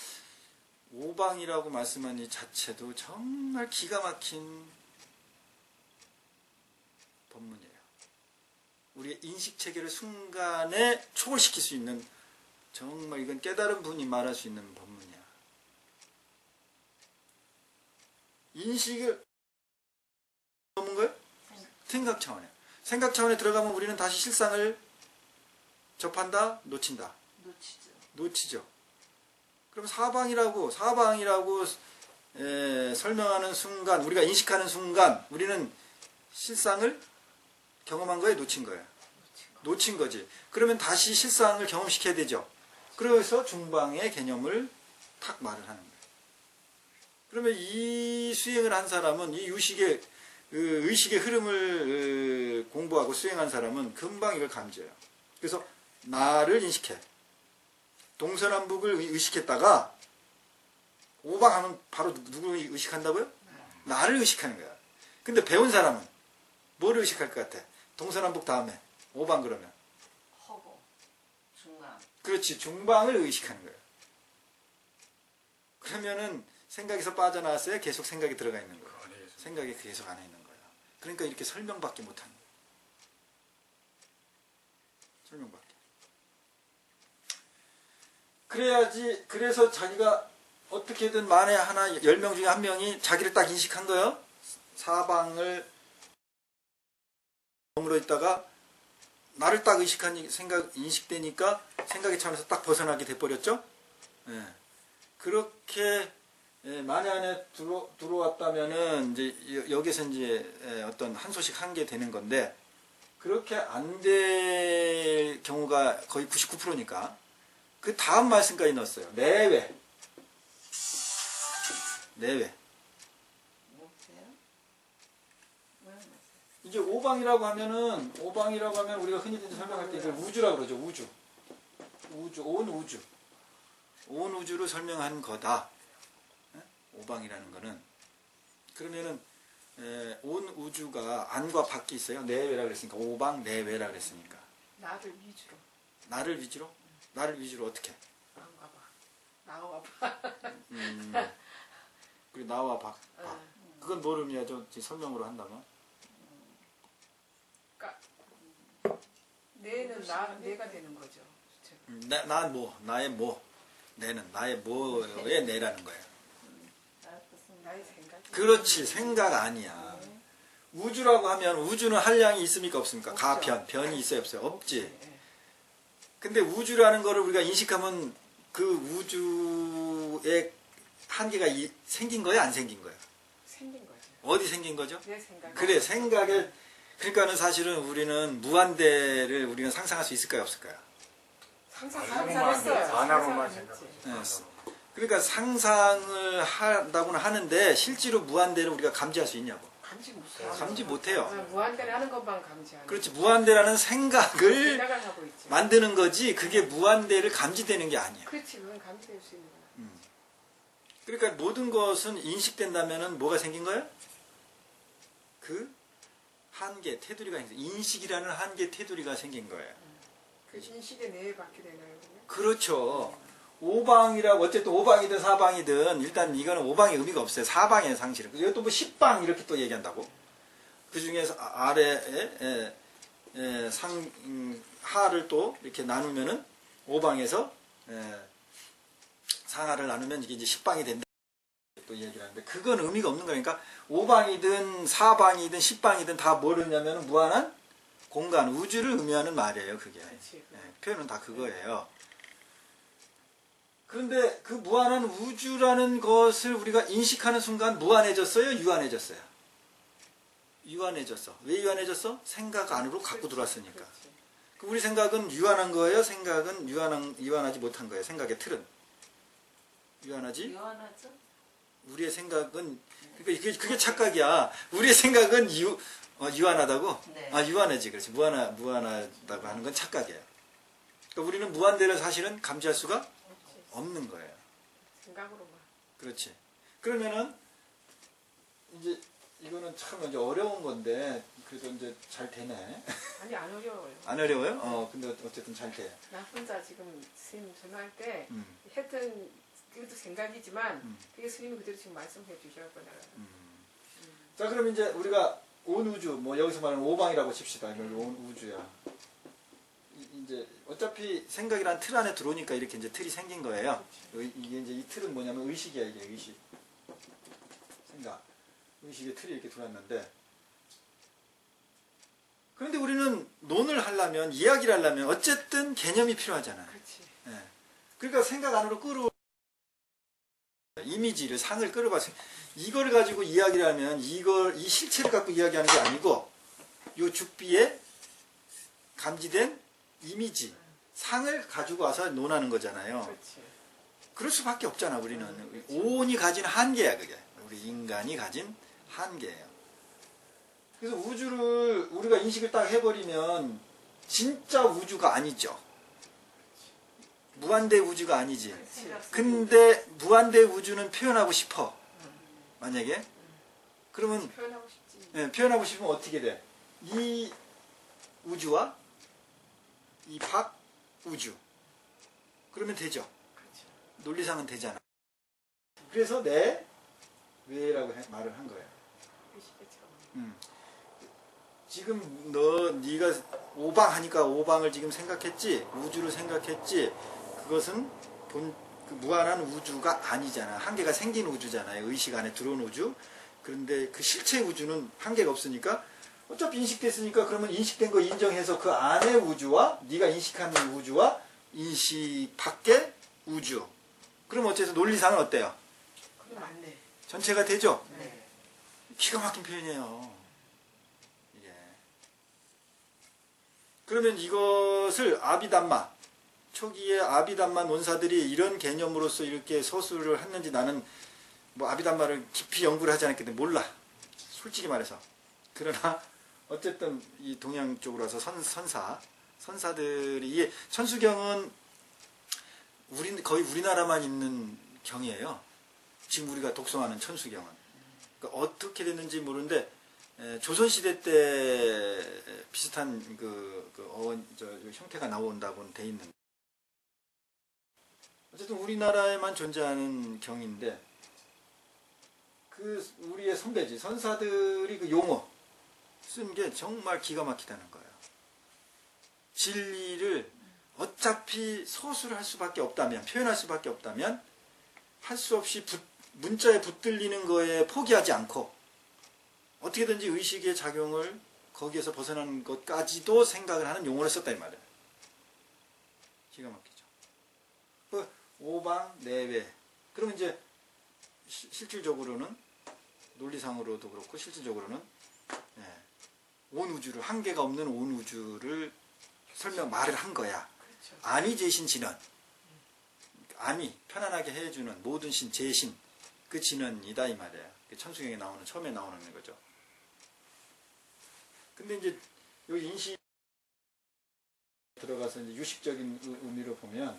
오방이라고 말씀한 이 자체도 정말 기가 막힌 법문이에요. 우리의 인식체계를 순간에 초월시킬 수 있는 정말 이건 깨달은 분이 말할 수 있는 법문이야. 인식을 넘은 거예요? 생각 차원에. 생각 차원에 들어가면 우리는 다시 실상을 접한다? 놓친다? 놓치죠. 그럼 사방이라고 설명하는 순간, 우리가 인식하는 순간 우리는 실상을 경험한 거예요? 놓친 거예요? 놓친 거지. 그러면 다시 실상을 경험시켜야 되죠. 그래서 중방의 개념을 탁 말을 하는 거예요. 그러면 이 수행을 한 사람은 이 의식의 흐름을 공부하고 수행한 사람은 금방 이걸 감지해요. 그래서 나를 인식해. 동서남북을 의식했다가 오방하면 바로 누구 의식한다고요? 나를 의식하는 거야. 근데 배운 사람은 뭐를 의식할 것 같아? 동서남북 다음에 오방 그러면 그렇지. 중방을 의식하는 거예요. 그러면은 생각에서 빠져나왔어야 계속 생각이 들어가 있는 거예요. 생각이 계속 안에 있는 거예요. 그러니까 이렇게 설명밖에 못하는 거예요. 설명밖에. 그래야지. 그래서 자기가 어떻게든 만에 하나 10명 중에 한 명이 자기를 딱 인식한 거예요. 사방을 머물러 있다가 나를 딱 의식한 생각 인식되니까 생각의 차원에서 딱 벗어나게 돼버렸죠. 예. 그렇게 만에 안에 들어왔다면은 이제 여기서 이제 어떤 한 소식 한 게 되는 건데 그렇게 안 될 경우가 거의 99%니까 그 다음 말씀까지 넣었어요. 내외. 내외. 뭐세요? 이제 오방이라고 하면 우리가 흔히들 설명할 때 이걸 우주라고 그러죠. 우주, 온 우주. 온 우주를 설명하는 거다. 오방이라는 거는. 그러면은 온 우주가 안과 밖이 있어요. 내외라 그랬으니까 오방 내외라 그랬으니까. 나를 위주로. 나를 위주로? 나를 위주로 어떻게? 나와 봐. 나와 봐. 그리고 나와 밖. 그건 뭘 의미하죠? 설명으로 한다면? 그러니까 내는 내가 되는 거죠. 나의 뭐. 내는 나의 뭐의 내라는 거예요. 나의 생각. 그렇지. 생각 아니야. 우주라고 하면 우주는 한량이 있습니까? 없습니까? 없죠. 가변, 변이 있어요? 없어요? 없지. 예. 근데 우주라는 거를 우리가 인식하면 그 우주의 한계가 생긴 거야? 안 생긴 거야? 생긴 거죠. 어디 생긴 거죠? 내 생각. 그래, 생각을. 그러니까는 사실은 우리는 무한대를 우리는 상상할 수 있을까요? 없을까요? 상상했어요. 하나로만 상상했지. 생각하죠. 그러니까 상상을 한다고는 하는데 실제로 무한대를 우리가 감지할 수 있냐고. 감지 못해요. 감지 못해요. 무한대를 하는 것만 감지하는. 그렇지. 무한대라는 생각을 생각을 하고 있지. 만드는 거지 그게 무한대를 감지되는 게 아니야. 그렇지. 그건 감지될 수 있는 거야. 그러니까 모든 것은 인식된다면은 뭐가 생긴 거예요? 그 한계, 테두리가 생긴 거예요. 인식이라는 한계, 테두리가 생긴 거예요. 그 인식의 내에 받게 되나요? 그러면? 그렇죠. 오방이라고 어쨌든 오방이든 사방이든 일단 이거는 오방의 의미가 없어요. 사방의 상실은. 이것도 뭐 10방 이렇게 또 얘기한다고. 그 중에서 아래에 하를 또 이렇게 나누면은 오방에서 상하를 나누면 이게 이제 10방이 된다. 또 얘기를 하는데 그건 의미가 없는 거니까 오방이든 사방이든 10방이든 다 뭐냐면은 무한한 공간, 우주를 의미하는 말이에요. 그게. 그렇지. 표현은 다 그거예요. 그런데 그 무한한 우주라는 것을 우리가 인식하는 순간 무한해졌어요? 유한해졌어요? 유한해졌어. 왜 유한해졌어? 생각 안으로 갖고 들어왔으니까. 그렇지. 우리 생각은 유한한 거예요? 생각은 유한하지 못한 거예요? 생각의 틀은. 유한하지? 유한하죠? 우리의 생각은, 그러니까 그게 착각이야. 우리의 생각은 유한하다고? 네. 아, 유한하지. 그렇지. 무한하다고 하는 건 착각이에요. 그러니까 우리는 무한대를 사실은 감지할 수가 그렇지. 없는 거예요. 생각으로만. 그렇지. 그러면은 이제 이거는 참 이제 어려운 건데 그래도 이제 잘 되네. 아니 안 어려워요. 안 어려워요? 근데 어쨌든 잘 돼. 나 혼자 지금 스님 전화할 때 음. 했던 그것도 생각이지만 음. 그게 스님이 그대로 지금 말씀해 주셔서 내가 자, 그럼 이제 우리가 온 우주, 뭐 여기서 말하는 오방이라고 칩시다. 이걸 온 우주야. 이제 어차피 생각이란 틀 안에 들어오니까 이렇게 이제 틀이 생긴 거예요. 이게 이제 이 틀은 뭐냐면 의식이야. 이게 의식. 생각. 의식의 틀이 이렇게 들어왔는데 그런데 우리는 논을 하려면 이야기를 하려면 어쨌든 개념이 필요하잖아요. 그렇지. 예. 그러니까 생각 안으로 이미지를 상을 끌어봐서 이걸 가지고 이야기를 하면 이 실체를 갖고 이야기하는 게 아니고 이 죽비에 감지된 이미지 상을 가지고 와서 논하는 거잖아요. 그렇지. 그럴 수밖에 없잖아. 우리는 온이 가진 한계야. 그게 우리 인간이 가진 한계예요. 그래서 우주를 우리가 인식을 딱 해버리면 진짜 우주가 아니죠. 무한대 우주가 아니지. 근데 무한대 우주는 표현하고 싶어. 만약에 그러면 표현하고 싶지. 표현하고 싶으면 어떻게 돼? 이 우주와 이 밖 우주 그러면 되죠. 그렇죠. 논리상은 되잖아. 그래서 내 왜라고 말을 한 거예요. 의식의 차원. 지금 네가 오방하니까 오방을 지금 생각했지, 우주를 생각했지. 그것은 그 무한한 우주가 아니잖아. 한계가 생긴 우주잖아요. 의식 안에 들어온 우주. 그런데 그 실체 우주는 한계가 없으니까 어차피 인식됐으니까 그러면 인식된 거 인정해서 그 안의 우주와 네가 인식하는 우주와 인식 밖의 우주. 그럼 어째서 논리상은 어때요? 그게 맞네. 전체가 되죠? 네. 기가 막힌 표현이에요. 이게. 그러면 이것을 아비담마, 초기에 아비담마 논사들이 이런 개념으로서 이렇게 서술을 했는지 나는 뭐 아비담마를 깊이 연구를 하지 않았기 때문에 몰라. 솔직히 말해서. 그러나 어쨌든 이 동양 쪽으로 와서 선사들이 이 천수경은 거의 우리나라만 있는 경이에요. 지금 우리가 독송하는 천수경은. 그러니까 어떻게 됐는지 모르는데 조선시대 때 비슷한 형태가 나온다고는 돼 있는데 어쨌든 우리나라에만 존재하는 경인데 그 우리의 선배지 선사들이 그 용어 쓴 게 정말 기가 막히다는 거예요. 진리를 어차피 서술할 수밖에 없다면 표현할 수밖에 없다면 할 수 없이 문자에 붙들리는 거에 포기하지 않고 어떻게든지 의식의 작용을 거기에서 벗어나는 것까지도 생각을 하는 용어를 썼다 이 말이에요. 기가 막히죠. 그 오방 내외. 그러면 이제 실질적으로는 논리상으로도 그렇고 실질적으로는 온 우주를 한계가 없는 온 우주를 말을 한 거야. 그렇죠. 아미 제신 진원. 아미 편안하게 해주는 모든 신 제신 그 진원이다 이 말이에요. 천수경에 나오는 처음에 나오는 거죠. 근데 이제 여기 인식 들어가서 이제 유식적인 의미로 보면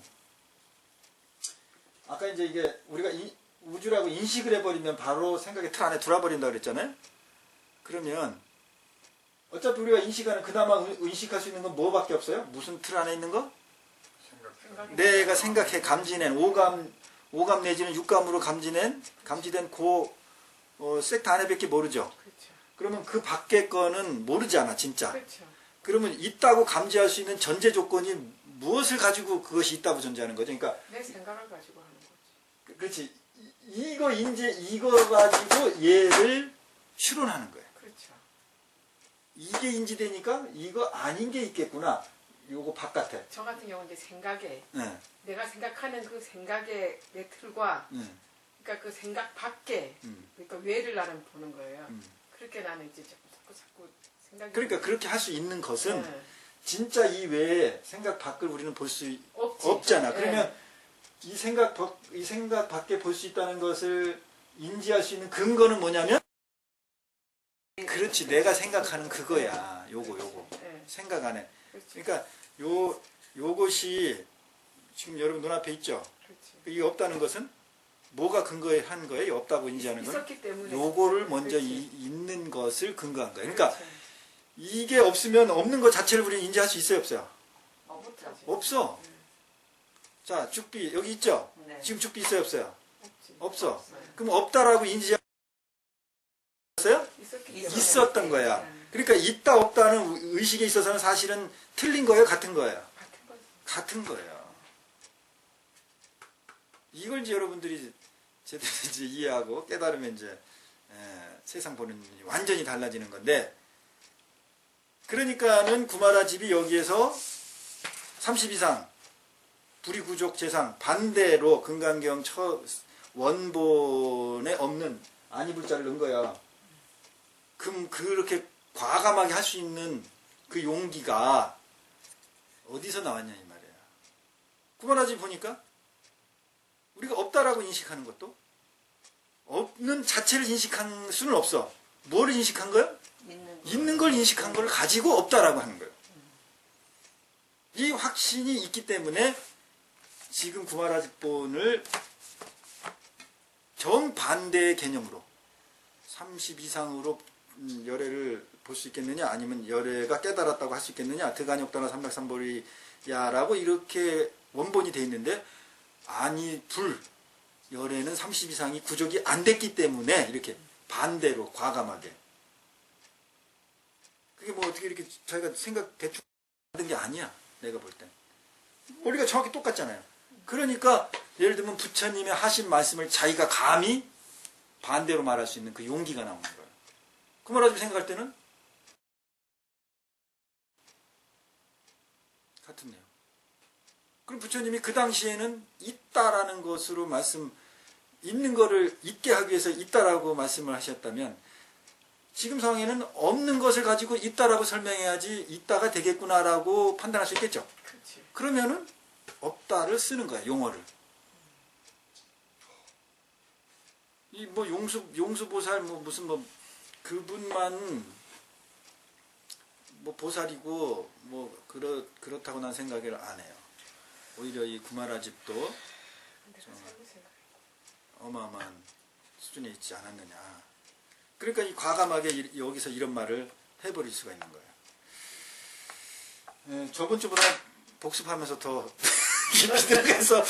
아까 이제 이게 우리가 우주라고 인식을 해버리면 바로 생각의 틀 안에 들어버린다 그랬잖아요. 그러면 어차피 우리가 인식하는 그나마 인식할 수 있는 건 뭐밖에 없어요? 무슨 틀 안에 있는 거? 내가 생각해 감지낸 오감 내지는 육감으로 감지된 섹트 안에밖에 모르죠. 그렇죠. 그러면 그 밖의 거는 모르지 않아 진짜. 그렇죠. 그러면 있다고 감지할 수 있는 전제 조건이 무엇을 가지고 그것이 있다고 존재하는 거죠. 그러니까 내 생각을 가지고 하는 거지. 그렇지. 이거 가지고 얘를 추론하는 거예요. 그렇죠. 이게 인지되니까 이거 아닌 게 있겠구나. 요거 바깥에. 저 같은 경우는 이제 생각에 네. 내가 생각하는 그 생각의 내 틀과 그러니까 그 생각 밖에 그러니까 외를 나는 보는 거예요. 그렇게 나는 이제 자꾸 생각이 그러니까 그렇게 할 수 있는 것은 네. 진짜 이 외에 생각 밖을 우리는 볼 수 없지. 없잖아. 네. 그러면 이 생각 밖에 볼 수 있다는 것을 인지할 수 있는 근거는 뭐냐면 그렇지. 내가 생각하는 그거야. 요거. 네. 생각 안에. 그렇지. 그러니까 요것이 지금 여러분 눈앞에 있죠. 그렇지. 이게 없다는 것은 뭐가 근거에 한 거예요? 없다고 인지하는 건 있었기 때문에 요거를 먼저 그렇지. 있는 것을 근거한 거예요. 그러니까 그렇죠. 이게 없으면 없는 것 자체를 우리는 인지할 수 있어요, 없어요? 없죠. 없어. 자, 죽비 여기 있죠? 네. 지금 죽비 있어요, 없어요? 없지. 없어. 없어요. 그럼 없다라고 인지했어요? 있었기 때문에 있었던 거야. 네. 그러니까 있다 없다는 의식에 있어서는 사실은 틀린 거예요, 같은 거예요? 같은 거지. 같은 거예요. 이걸 이제 여러분들이 제대로 이제 이해하고 깨달으면 이제 세상 보는 눈이 완전히 달라지는 건데, 그러니까는 구마라 집이 여기에서 30 이상 불이구족 재상 반대로 금강경 원본에 없는 아니불자를 넣은 거야. 그럼 그렇게 과감하게 할 수 있는 그 용기가 어디서 나왔냐 이 말이야. 구마라 집 보니까 우리가 없다라고 인식하는 것도 없는 자체를 인식한 수는 없어. 뭐를 인식한 거야? 있는 걸 인식한 걸 가지고 없다라고 하는 거예요. 이 확신이 있기 때문에 지금 구마라집본을 정반대의 개념으로 30 이상으로 열애를 볼 수 있겠느냐, 아니면 열애가 깨달았다고 할 수 있겠느냐, 드간역다나 삼백삼보리야라고 이렇게 원본이 돼 있는데 아니 불 열에는 30 이상이 구족이 안 됐기 때문에 이렇게 반대로 과감하게 그게 뭐 어떻게 이렇게 자기가 생각 대충 만든 게 아니야. 내가 볼 땐 우리가 정확히 똑같잖아요. 그러니까 예를 들면 부처님의 하신 말씀을 자기가 감히 반대로 말할 수 있는 그 용기가 나오는 거예요. 그 말하자면 생각할 때는 같은 내용. 그럼 부처님이 그 당시에는 있다라는 것으로 있는 거를 있게 하기 위해서 있다라고 말씀을 하셨다면 지금 상황에는 없는 것을 가지고 있다라고 설명해야지 있다가 되겠구나라고 판단할 수 있겠죠. 그렇지. 그러면은 없다를 쓰는 거야, 용어를. 이 뭐 용수보살 뭐 무슨 뭐 그분만 뭐 보살이고 뭐 그렇다고 난 생각을 안 해요. 오히려 이 구마라집도 어마어마한 수준에 있지 않았느냐. 그러니까 이 과감하게 여기서 이런 말을 해버릴 수가 있는 거예요. 저번 주보다 복습하면서 더 깊이 들어가서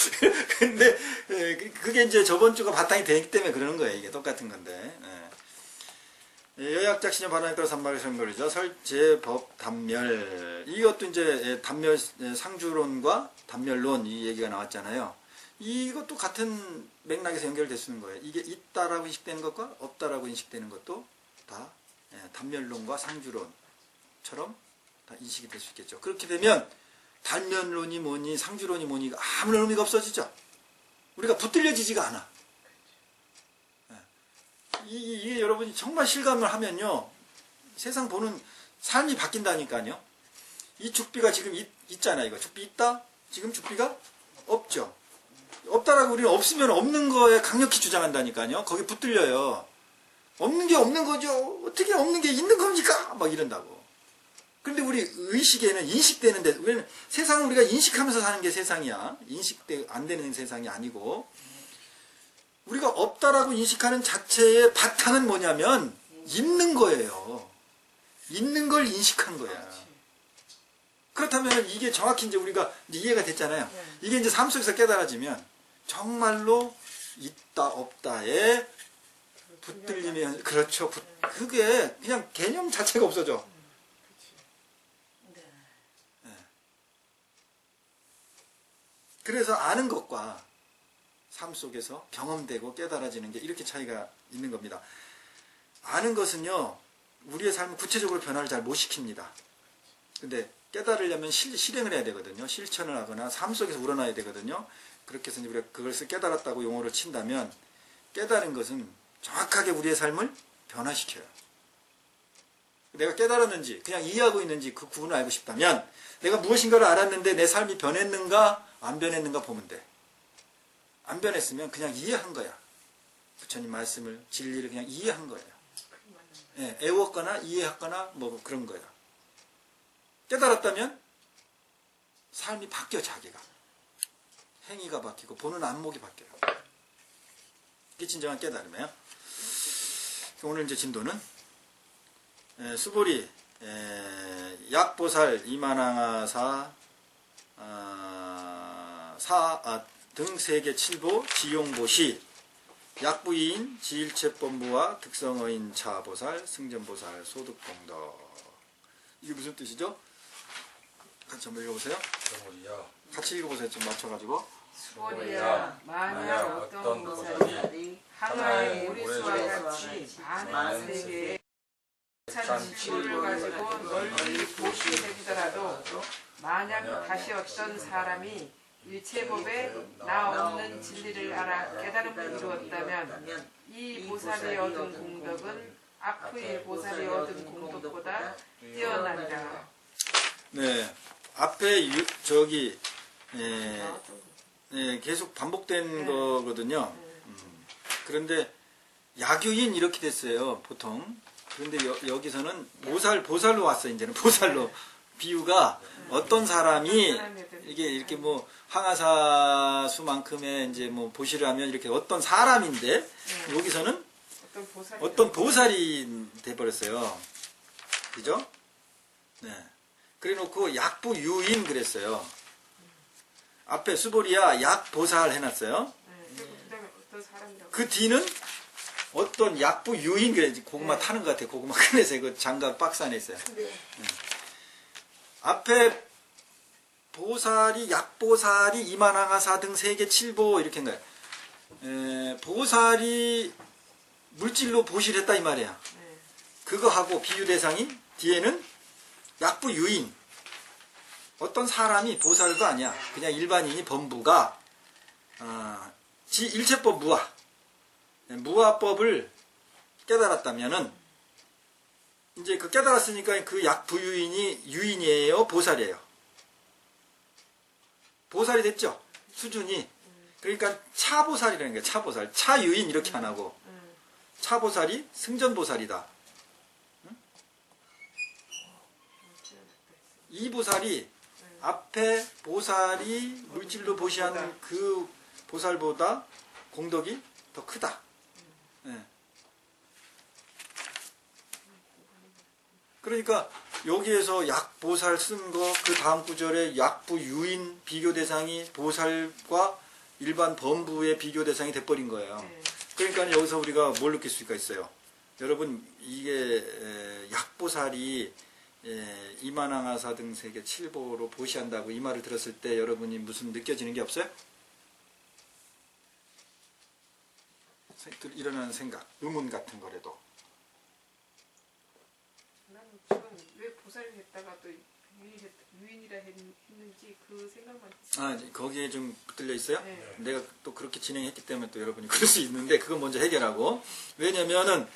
근데 그게 이제 저번 주가 바탕이 되기 때문에 그러는 거예요. 이게 똑같은 건데. 여약작 신여 발언에 따라 산말의 선거리죠. 설제법 단멸. 이것도 이제 단멸 상주론과 단멸론 이 얘기가 나왔잖아요. 이것도 같은 맥락에서 연결될 수 있는 거예요. 이게 있다라고 인식되는 것과 없다라고 인식되는 것도 다 단멸론과 상주론처럼 다 인식이 될 수 있겠죠. 그렇게 되면 단멸론이 뭐니 상주론이 뭐니 아무런 의미가 없어지죠. 우리가 붙들려지지가 않아. 이게 여러분이 정말 실감을 하면요. 세상 보는 삶이 바뀐다니까요. 이 죽비가 지금 있잖아요. 이거 죽비 있다? 지금 죽비가 없죠. 없다라고 우리는 없으면 없는 거에 강력히 주장한다니까요. 거기 붙들려요. 없는 게 없는 거죠. 어떻게 없는 게 있는 겁니까? 막 이런다고. 그런데 우리 의식에는 인식되는데 우리는 세상을 우리가 인식하면서 사는 게 세상이야. 안 되는 세상이 아니고 우리가 없다라고 인식하는 자체의 바탕은 뭐냐면 있는 거예요. 있는 걸 인식한 거야. 그렇다면 이게 정확히 이제 우리가 이제 이해가 됐잖아요. 이게 이제 삶 속에서 깨달아지면 정말로 있다 없다에 붙들리면 그렇죠. 그게 그냥 개념 자체가 없어져. 그래서 아는 것과 삶 속에서 경험되고 깨달아지는 게 이렇게 차이가 있는 겁니다. 아는 것은요, 우리의 삶은 구체적으로 변화를 잘 못 시킵니다. 근데 깨달으려면 실행을 해야 되거든요. 실천을 하거나 삶 속에서 우러나야 되거든요. 그렇게 해서 우리가 그것을 깨달았다고 용어를 친다면 깨달은 것은 정확하게 우리의 삶을 변화시켜요. 내가 깨달았는지 그냥 이해하고 있는지 그 구분을 알고 싶다면 내가 무엇인가를 알았는데 내 삶이 변했는가 안 변했는가 보면 돼. 안 변했으면 그냥 이해한 거야. 부처님 말씀을 진리를 그냥 이해한 거예요. 애웠거나 이해했거나 뭐 그런 거야. 깨달았다면 삶이 바뀌어 자기가. 행위가 바뀌고 보는 안목이 바뀌어요. 이게 진정한 깨달음이에요. 오늘 이제 진도는 수보리 약보살 이만항아사 등 세계 7보 지용보시 약부인 지일체법무와 득성어인 차보살 승전보살 소득공덕. 이게 무슨 뜻이죠? 같이 한번 읽어보세요. 같이 읽어보세요. 좀 맞춰가지고. 수보리야, 만약 어떤 보살이 하나의 모래수와 같이 많은 세계에 찬치를 가지고 널리 보시게 되더라도 만약 다시 어떤 사람이 일체법에 나 없는 진리를 알아 깨달음을 이루었다면 이 보살이 얻은 공덕은 앞의 보살이 얻은 공덕보다 뛰어나리라. 네, 앞에 계속 반복된 거거든요. 그런데 야교인 이렇게 됐어요, 보통. 그런데 여기서는 보살로 왔어요. 이제는 보살로. 비유가 어떤 사람이 이게 이렇게 뭐 항아사수만큼의 이제 뭐 보시를 하면 이렇게 어떤 사람인데 여기서는 어떤 보살이 돼버렸어요. 그죠? 네. 그래 놓고 약부유인 그랬어요. 앞에 수보리야 약보살 해놨어요. 그다음에 어떤 사람이라고. 그 뒤는 어떤 약부 유인, 그래, 고구마 타는 것 같아. 고구마 꺼내서 그 장갑 박스 안에 있어요. 네. 앞에 보살이 약보살이 이만항하사 등 세계 7보 이렇게 한 거예요. 보살이 물질로 보실했다 이 말이야. 네. 그거하고 비유 대상이 뒤에는 약부 유인. 어떤 사람이 보살도 아니야. 그냥 일반인이 범부가 지 일체법 무아. 무아법을 깨달았다면은 이제 그 깨달았으니까 그 약부 유인이 유인이에요, 보살이에요. 보살이 됐죠. 수준이. 그러니까 차보살이라는 거예요. 차보살. 차유인 이렇게 안 하고 차보살이 승전보살이다. 응? 이 보살이 앞에 보살이 물질로 보시하는 그 보살보다 공덕이 더 크다. 예. 그러니까 여기에서 약보살 쓴 거 그 다음 구절에 약부 유인 비교 대상이 보살과 일반 범부의 비교 대상이 돼버린 거예요. 네. 그러니까 여기서 우리가 뭘 느낄 수가 있어요. 여러분 이게 약보살이 이만항하사 등 세계 7보로 보시한다고 이 말을 들었을 때 여러분이 무슨 느껴지는 게 없어요? 일어나는 생각, 의문 같은 거라도. 나는 지금 왜 보살이 됐다가 또 유인이라 했는지 그 생각만 했어요. 거기에 좀 붙들려 있어요? 네. 내가 또 그렇게 진행했기 때문에 또 여러분이 그럴 수 있는데 그건 먼저 해결하고. 왜냐면은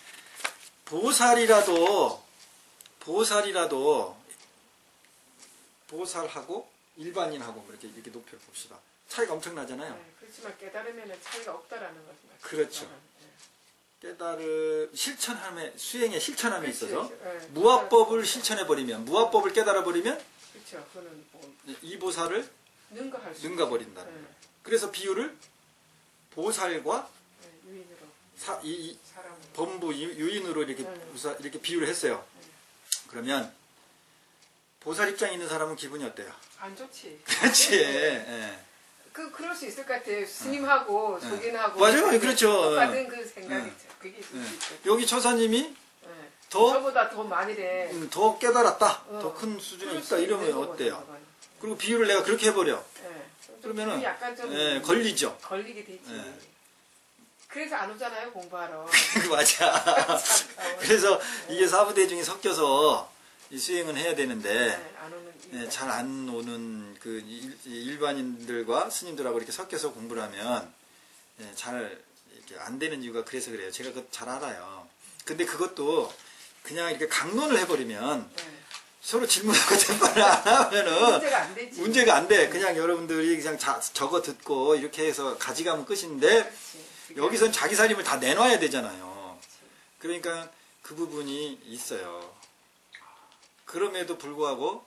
보살이라도 보살하고 일반인하고 이렇게 높여 봅시다. 차이가 엄청나잖아요. 네, 그렇지만 깨달으면 차이가 없다라는 것입니다. 그렇죠. 실천함에 수행에 실천함에 그렇지, 있어서 네. 무아법을 실천해버리면 무아법을 깨달아버리면 그렇죠. 그거는 뭐 이 보살을 능가할 수 능가버린다. 네. 그래서 비유를 보살과 네, 유인으로 이 사람 범부 유인으로 이렇게 이렇게 비유를 했어요. 그러면 보살 입장에 있는 사람은 기분이 어때요? 안 좋지. 그렇지. 예. 그럴 수 있을 것 같아요. 스님하고 속인하고 맞아요. 그렇죠. 똑같은 그 생각이죠. 그게 있을 수 있죠. 여기 처사님이 네. 더 저보다 더 많이래. 더 깨달았다. 어. 더 큰 수준에 그럴 있다. 수 이러면 있는 어때요? 거거든요, 그리고 비유를 내가 그렇게 해버려. 네. 그러면은 약간 좀 걸리죠. 걸리게 되지. 네. 그래서 안 오잖아요, 공부하러. 맞아. 그래서 이게 사부대중이 섞여서 이 수행은 해야 되는데 네, 안 오는 이유가 잘 안 오는 그 일반인들과 스님들하고 이렇게 섞여서 공부를 하면 잘 이렇게 안 되는 이유가 그래서 그래요. 제가 그거 잘 알아요. 근데 그것도 그냥 이렇게 강론을 해버리면 네. 서로 질문하고 대답을 안 하면은 문제가 안 되지. 문제가 안 돼. 그냥 여러분들이 그냥 적어 듣고 이렇게 해서 가져가면 끝인데 그렇지. 여기선 자기 살림을 다 내놔야 되잖아요. 그러니까 그 부분이 있어요. 그럼에도 불구하고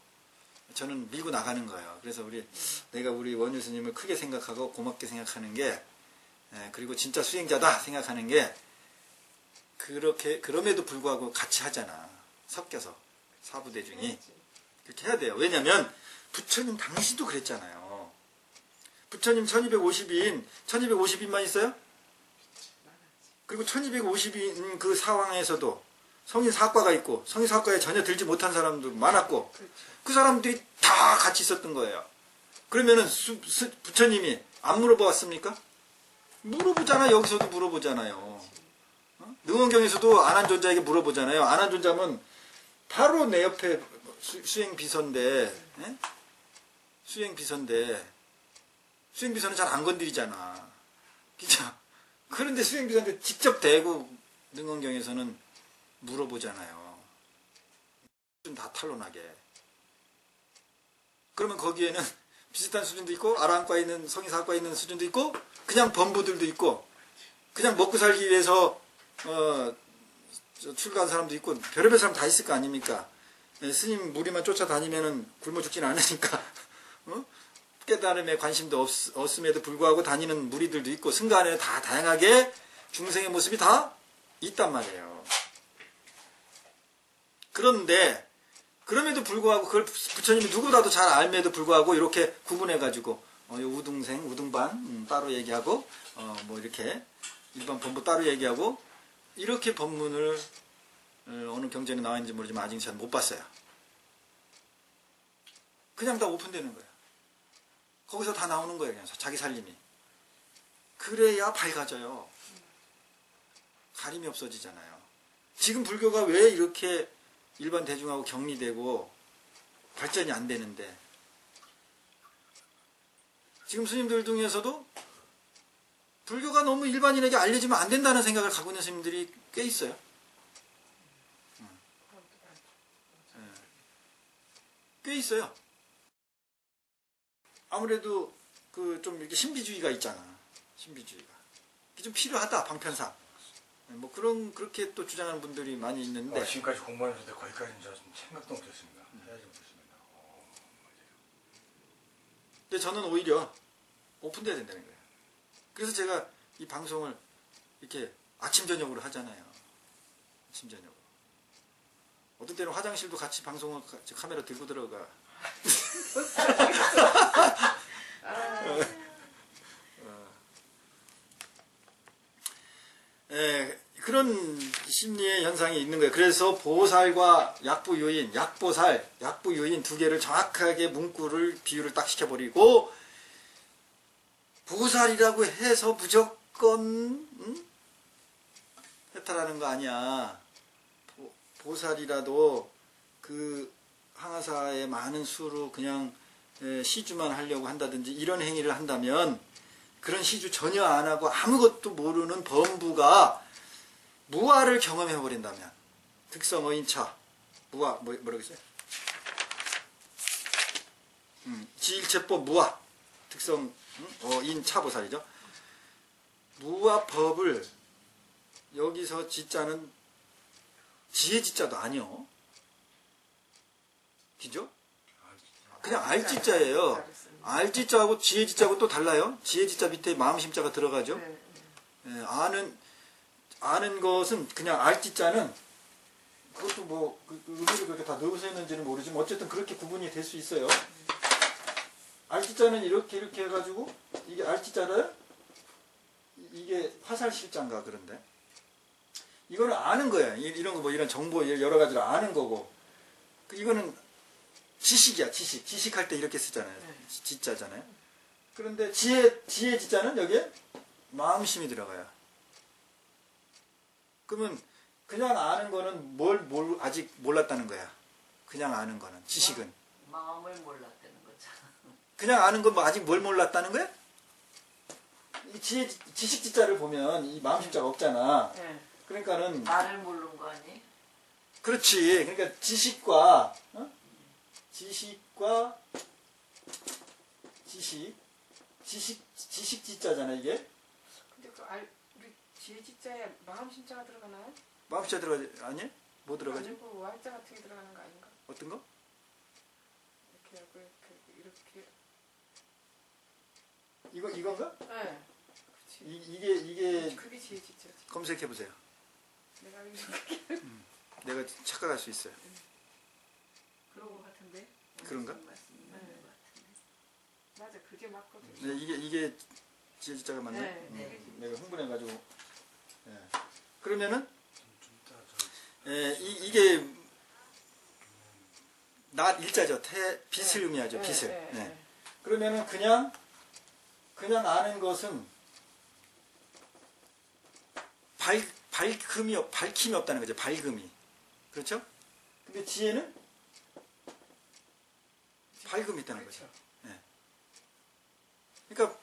저는 밀고 나가는 거예요. 그래서 내가 우리 원유 스님을 크게 생각하고 고맙게 생각하는 게 그리고 진짜 수행자다 생각하는 게 그럼에도 불구하고 같이 하잖아. 섞여서 사부대중이 그렇게 해야 돼요. 왜냐면 부처님 당시도 그랬잖아요. 부처님 1250인만 있어요? 그리고 1250인 그 상황에서도 성인사과가 있고 성인사과에 전혀 들지 못한 사람도 많았고 그 사람들이 다 같이 있었던 거예요. 그러면은 부처님이 안 물어보았습니까? 물어보잖아. 여기서도 물어보잖아요. 능원경에서도 안한존자에게 물어보잖아요. 안한존자면 바로 내 옆에 수행비서인데 수행비서는 잘 안 건드리잖아. 그죠? 그런데 수행비서한테 직접 대고 능원경에서는 물어보잖아요. 좀 다 탄론하게. 그러면 거기에는 비슷한 수준도 있고 아라한과에 있는 성인사과에 있는 수준도 있고 그냥 범부들도 있고 그냥 먹고 살기 위해서 출가한 사람도 있고 별의별 사람 다 있을 거 아닙니까? 스님 무리만 쫓아다니면은 굶어 죽진 않으니까 깨달음에 관심도 없음에도 불구하고 다니는 무리들도 있고 승가 안에 다 다양하게 중생의 모습이 다 있단 말이에요. 그런데 그럼에도 불구하고 그걸 부처님이 누구라도 잘 알면에도 불구하고 이렇게 구분해가지고 우등생, 우등반 따로 얘기하고 뭐 이렇게 일반 법무 따로 얘기하고 이렇게 법문을 어느 경전에 나와 있는지 모르지만 아직 잘 못 봤어요. 그냥 다 오픈되는 거예요. 거기서 다 나오는 거예요. 그냥 자기 살림이. 그래야 밝아져요. 가림이 없어지잖아요. 지금 불교가 왜 이렇게 일반 대중하고 격리되고 발전이 안 되는데 지금 스님들 중에서도 불교가 너무 일반인에게 알려지면 안 된다는 생각을 갖고 있는 스님들이 꽤 있어요. 꽤 있어요. 아무래도 그 좀 이렇게 신비주의가 있잖아. 신비주의가. 그게 좀 필요하다, 방편상. 뭐 그렇게 또 주장하는 분들이 많이 있는데. 지금까지 공부하면서 거기까지는 좀 생각도 못했습니다. 해야지 못했습니다. 근데 저는 오히려 오픈돼야 된다는 거예요. 그래서 제가 이 방송을 이렇게 아침 저녁으로 하잖아요. 아침 저녁으로. 어떤 때는 화장실도 같이 방송을 카메라 들고 들어가. 그런 심리의 현상이 있는 거예요. 그래서 보살과 약부유인, 약보살, 약부유인 두 개를 정확하게 문구를 비유를 딱 시켜버리고 보살이라고 해서 무조건 해탈하는 거 아니야. 보살이라도 그 항아사의 많은 수로 그냥 시주만 하려고 한다든지 이런 행위를 한다면 그런 시주 전혀 안 하고 아무것도 모르는 범부가 무아를 경험해 버린다면 득성 어인차 무아 뭐라고 했어요? 지일체법 무아 득성 어인차보살이죠. 무아 법을 여기서 지자는 지혜 지자도 아니요. 그죠? 그냥 알지자예요. 알지자하고 지혜지자하고 또 달라요. 지혜지자 밑에 마음심자가 들어가죠. 아는 것은 그냥 알지자는 그것도 뭐 의미를 그렇게 다 넣어서 했는지는 모르지만 어쨌든 그렇게 구분이 될 수 있어요. 알지자는 이렇게 해가지고 이게 알지자를 이게 화살실자인가 그런데 이거는 아는 거예요. 이런 거 뭐 이런 정보 여러 가지를 아는 거고 이거는 지식이야. 지식할 때 이렇게 쓰잖아요. 지자잖아요. 그런데 지혜 지자는 여기에 마음심이 들어가요. 그러면 그냥 아는 거는 뭘 아직 몰랐다는 거야. 그냥 아는 거는 지식은 마음을 몰랐다는 거죠. 그냥 아는 건 뭐 아직 뭘 몰랐다는 거야? 이 지식 지자를 보면 이 마음심자가 없잖아. 그러니까는 나를 모르는 거 아니? 그렇지. 그러니까 지식과 지식 지자잖아 이게. 근데 우리 지혜 지자에 마음 심자가 들어가나요? 마음심자 들어가지 아니? 뭐 들어가지? 아니고 와자 같은 게 들어가는 거 아닌가? 어떤 거? 이렇게 하고 이렇게. 이건가? 네. 그렇지. 이게 그게 지혜 지자지. 검색해 보세요. 내가 이렇게. 내가 착각할 수 있어요. 그런 거 같은데? 그런가? 말씀 맞는 거 같은데. 맞아, 그게 맞거든. 네, 이게 지혜지자가 맞네. 네. 내가 흥분해가지고. 네. 그러면은 이게 낮 일자죠. 빛을 의미하죠. 빛을. 네. 그러면은 그냥 아는 것은 밝힘이 없다는 거죠. 밝음이. 그렇죠? 근데 지혜는 밝음이 있다는 거죠. 네. 그러니까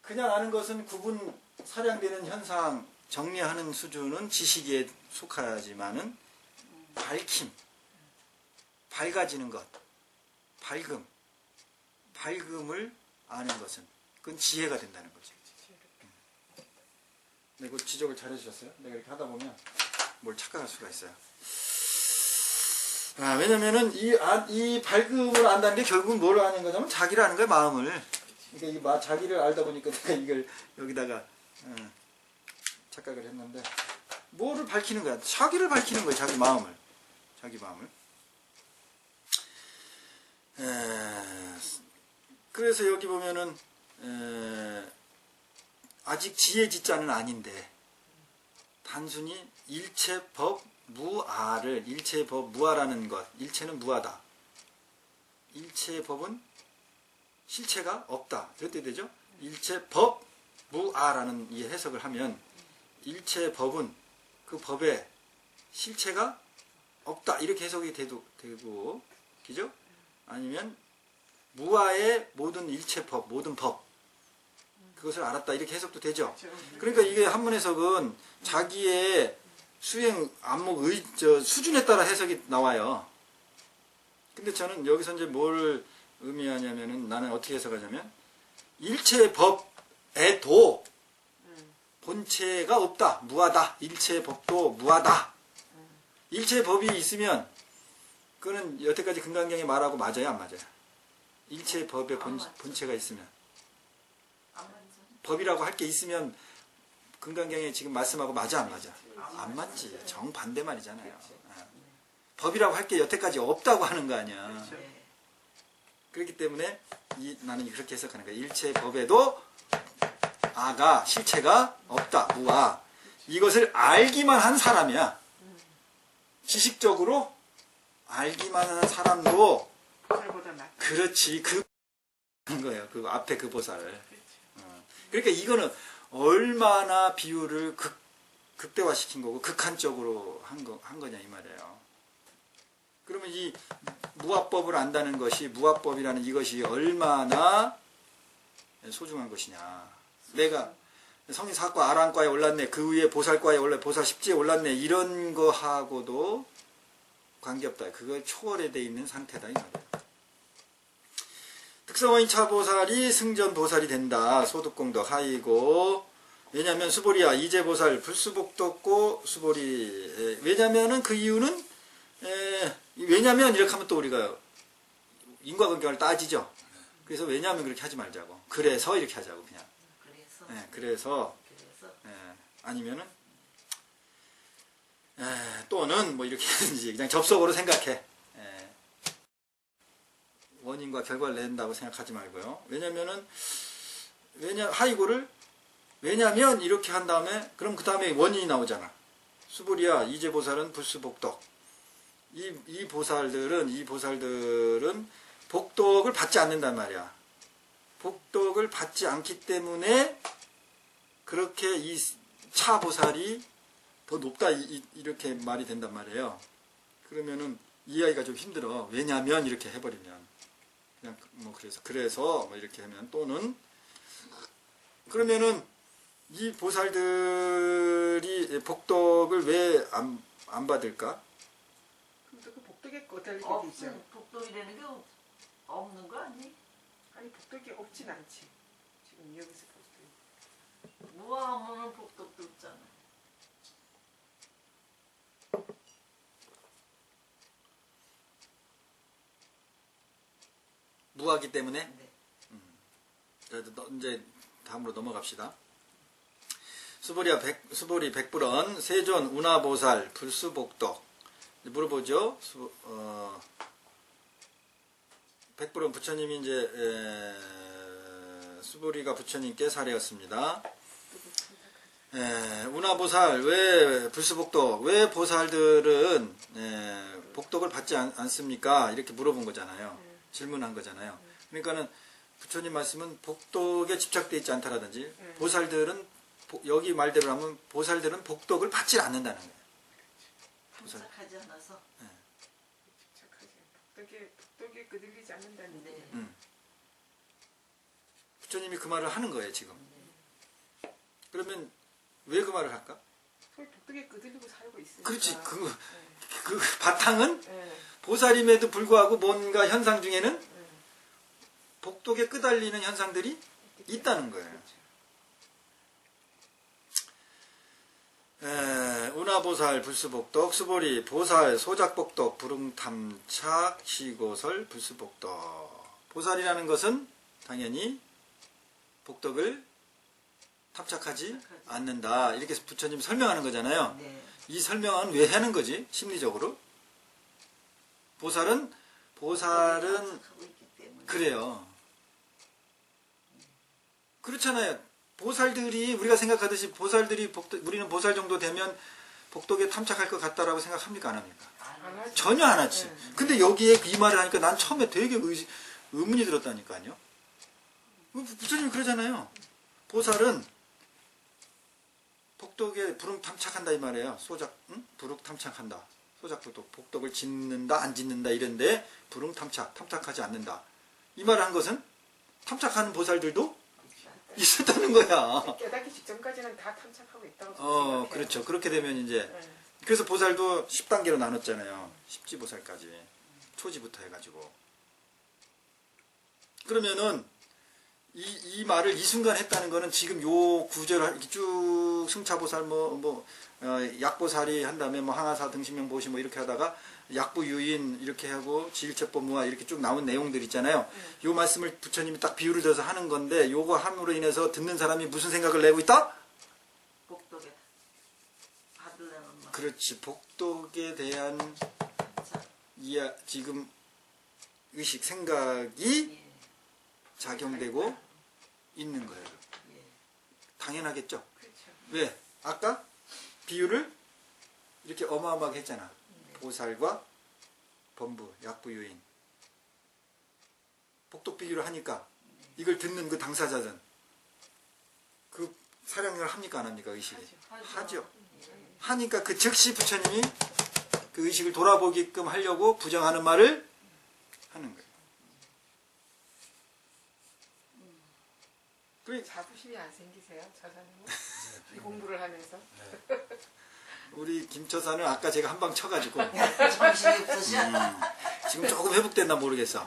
그냥 아는 것은 구분 사량되는 현상 정리하는 수준은 지식에 속하지만은 밝힘, 밝아지는 것, 밝음을 아는 것은 그건 지혜가 된다는 거죠. 네, 그 지적을 잘 해주셨어요. 내가 이렇게 하다 보면 뭘 착각할 수가 있어요. 왜냐면은 이 밝음을 안다는 게 결국은 뭘 아는 거냐면 자기를 아는 거예요, 마음을. 그러니까 자기를 알다 보니까 내가 이걸 여기다가 착각을 했는데 뭐를 밝히는 거야? 자기를 밝히는 거예요, 자기 마음을. 그래서 여기 보면은 아직 지혜지자는 아닌데 단순히 일체법 무아를 일체법 무아라는 것, 일체는 무아다. 일체법은 실체가 없다. 이렇게 되죠. 일체법 무아라는 이 해석을 하면 일체법은 그 법에 실체가 없다. 이렇게 해석이 되고 그죠? 아니면 무아의 모든 일체법, 모든 법 그것을 알았다. 이렇게 해석도 되죠. 그러니까 이게 한문 해석은 자기의 수행 안목 수준에 따라 해석이 나와요. 근데 저는 여기서 이제 뭘 의미하냐면은 나는 어떻게 해석하냐면 일체의 법에도 본체가 없다. 무하다. 일체의 법도 무하다. 일체의 법이 있으면 그거는 여태까지 금강경에 말하고 맞아요? 안 맞아요? 일체의 법의 본체가 있으면 안 맞죠? 법이라고 할 게 있으면 금강경에 지금 말씀하고 맞아 안 맞아? 안 맞지. 정반대 말이잖아요. 법이라고 할 게 여태까지 없다고 하는 거 아니야. 네. 그렇기 때문에 나는 그렇게 해석하는 거야. 일체의 법에도 아가 실체가 없다. 무아. 이것을 알기만 한 사람이야. 지식적으로 알기만 하는 사람도 보살보다 낫다. 그렇지. 그런 거예요. 그 앞에 그 보살. 그러니까 이거는 얼마나 비유를 극대화시킨 거고 극한적으로 한 거냐 이 말이에요. 그러면 이 무아법을 안다는 것이 무아법이라는 이것이 얼마나 소중한 것이냐. 내가 성인사과 아랑과에 올랐네. 그 위에 보살과에 올랐네. 보살 십지에 올랐네. 이런 거하고도 관계없다. 그걸 초월에 돼 있는 상태다 이 말이에요. 특성원인 차보살이 승전보살이 된다. 소득공덕 하이고. 왜냐하면 수보리야 이제보살 불수복덕고 수보리. 왜냐하면은 그 이유는 왜냐면 이렇게 하면 또 우리가 인과관계를 따지죠. 그래서 왜냐하면 그렇게 하지 말자고. 그래서 이렇게 하자고 그냥. 그래서 아니면은 또는 뭐 이렇게 하든지 그냥 접속으로 생각해. 원인과 결과를 낸다고 생각하지 말고요. 왜냐면은 하이고를 왜냐면 이렇게 한 다음에 그럼 그 다음에 원인이 나오잖아. 수불이야 이제보살은 불수복덕. 이 보살들은 복덕을 받지 않는단 말이야. 복덕을 받지 않기 때문에 그렇게 이 차보살이 더 높다 이렇게 말이 된단 말이에요. 그러면은 이해하기가 좀 힘들어. 왜냐면 이렇게 해버리면 그냥 뭐 그래서 뭐 이렇게 하면 또는 그러면은 이 보살들이 복덕을 왜 안 받을까? 그럼 그 복덕에 거달리게 되죠. 복덕이라는 게 없는 거 아니? 아니 복덕이 없진 않지. 지금 여기서 복덕. 무아하면은 복덕도 없잖아. 무하기 때문에 네. 이제 다음으로 넘어갑시다. 수보리 백불언 세존 운하보살 불수복덕 물어보죠. 백불언 부처님이 이제 수보리가 부처님께 사례였습니다. 운하보살 왜 불수복덕 왜 보살들은 복덕을 받지 않습니까? 이렇게 물어본 거잖아요. 질문한 거잖아요. 그러니까는 부처님 말씀은 복덕에 집착되어 있지 않다라든지 보살들은 여기 말대로 하면 보살들은 복덕을 받지 않는다는 거예요. 탐색하지 않아서. 집착하지. 복덕에 끄들리지 않는다는 데. 네. 부처님이 그 말을 하는 거예요 지금. 그러면 왜 그 말을 할까? 서로 복덕에 끄들리고 살고 있으니까. 그렇지. 그 바탕은 네. 보살임에도 불구하고 뭔가 현상 중에는 복덕에 끄달리는 현상들이 있다는 거예요. 운하보살 불수복덕 수보리 보살 소작복덕 불응탐착 시고설 불수복덕. 보살이라는 것은 당연히 복덕을 탑착하지 않는다. 이렇게 부처님 설명하는 거잖아요. 네. 이 설명은 왜 하는 거지? 심리적으로. 보살은 탐색하고 있기 때문에. 그래요. 그렇잖아요. 보살들이 우리가 생각하듯이 보살들이 우리는 보살 정도 되면 복덕에 탐착할 것 같다라고 생각합니까? 안 합니까? 안 하지. 전혀 안 하지. 근데 여기에 이 말을 하니까 난 처음에 되게 의문이 들었다니까요. 부처님이 그러잖아요. 보살은 복덕에 부름 탐착한다 이 말이에요. 소작, 응? 부름 탐착한다. 소작복덕, 복덕을 짓는다, 안 짓는다 이런데 부름 탐착하지 않는다. 이 말을 한 것은 탐착하는 보살들도 있었다는 거야. 깨닫기 직전까지는 다 탐착하고 있다고 저는 생각해요. 그렇죠. 그렇게 되면 이제 네. 그래서 보살도 10단계로 나눴잖아요. 10지보살까지. 초지부터 해가지고. 그러면은 이 말을 이 순간 했다는 거는 지금 요 구절을 이렇게 쭉 승차보살 약보살이 한 다음에 뭐 항아사 등신명 보시 뭐 이렇게 하다가 약부 유인 이렇게 하고 지일체법 무아 이렇게 쭉 나온 내용들 있잖아요. 요 말씀을 부처님이 딱 비유를 들어서 하는 건데 요거 함으로 인해서 듣는 사람이 무슨 생각을 내고 있다? 복덕에 받으려는 말. 그렇지. 복덕에 대한 지금 의식 생각이 예. 작용되고 있는 거예요. 예. 당연하겠죠. 그렇죠. 왜? 아까 비유를 이렇게 어마어마하게 했잖아. 보살과 범부, 약부유인. 복덕 비유를 하니까 이걸 듣는 그 당사자는 그 사량을 합니까? 안 합니까? 의식이? 하죠. 하니까 그 즉시 부처님이 그 의식을 돌아보게끔 하려고 부정하는 말을 하는 거예요. 자부심이 안 생기세요, 저자님은? 이 공부를 하면서? 우리 김처사는 아까 제가 한 방 쳐가지고 정신이 없으셔. 지금 조금 회복됐나 모르겠어.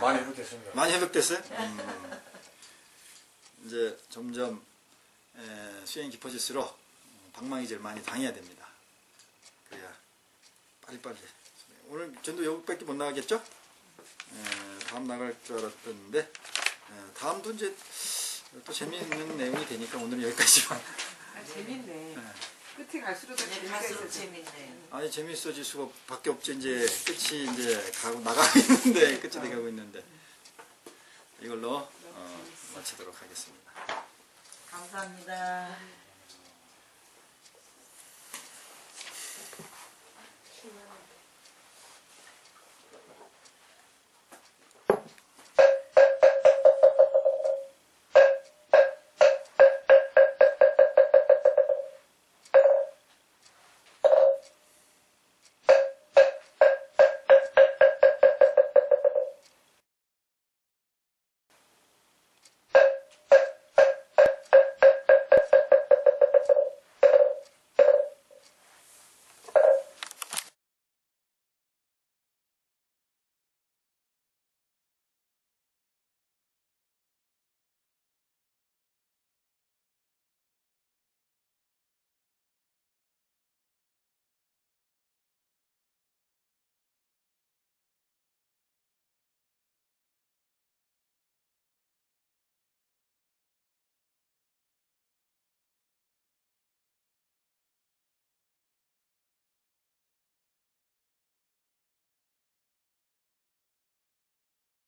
많이 해보겠습니다. 많이 회복됐어요? 이제 점점 수행이 깊어질수록 방망이질 많이 당해야 됩니다. 그래야 빨리빨리. 오늘 전도 여기밖에 못 나가겠죠? 다음 나갈 줄 알았던데 다음도 이제 또 재미있는 내용이 되니까 오늘은 여기까지만. 재밌네. 끝이 갈수록 더 재미가 갈수록 있어져. 재밌네. 아니 재미있어질 수가 밖에 없지. 이제 끝이 이제 나가고 있는데 끝이 돼가고 있는데 이걸로 마치도록 하겠습니다. 감사합니다.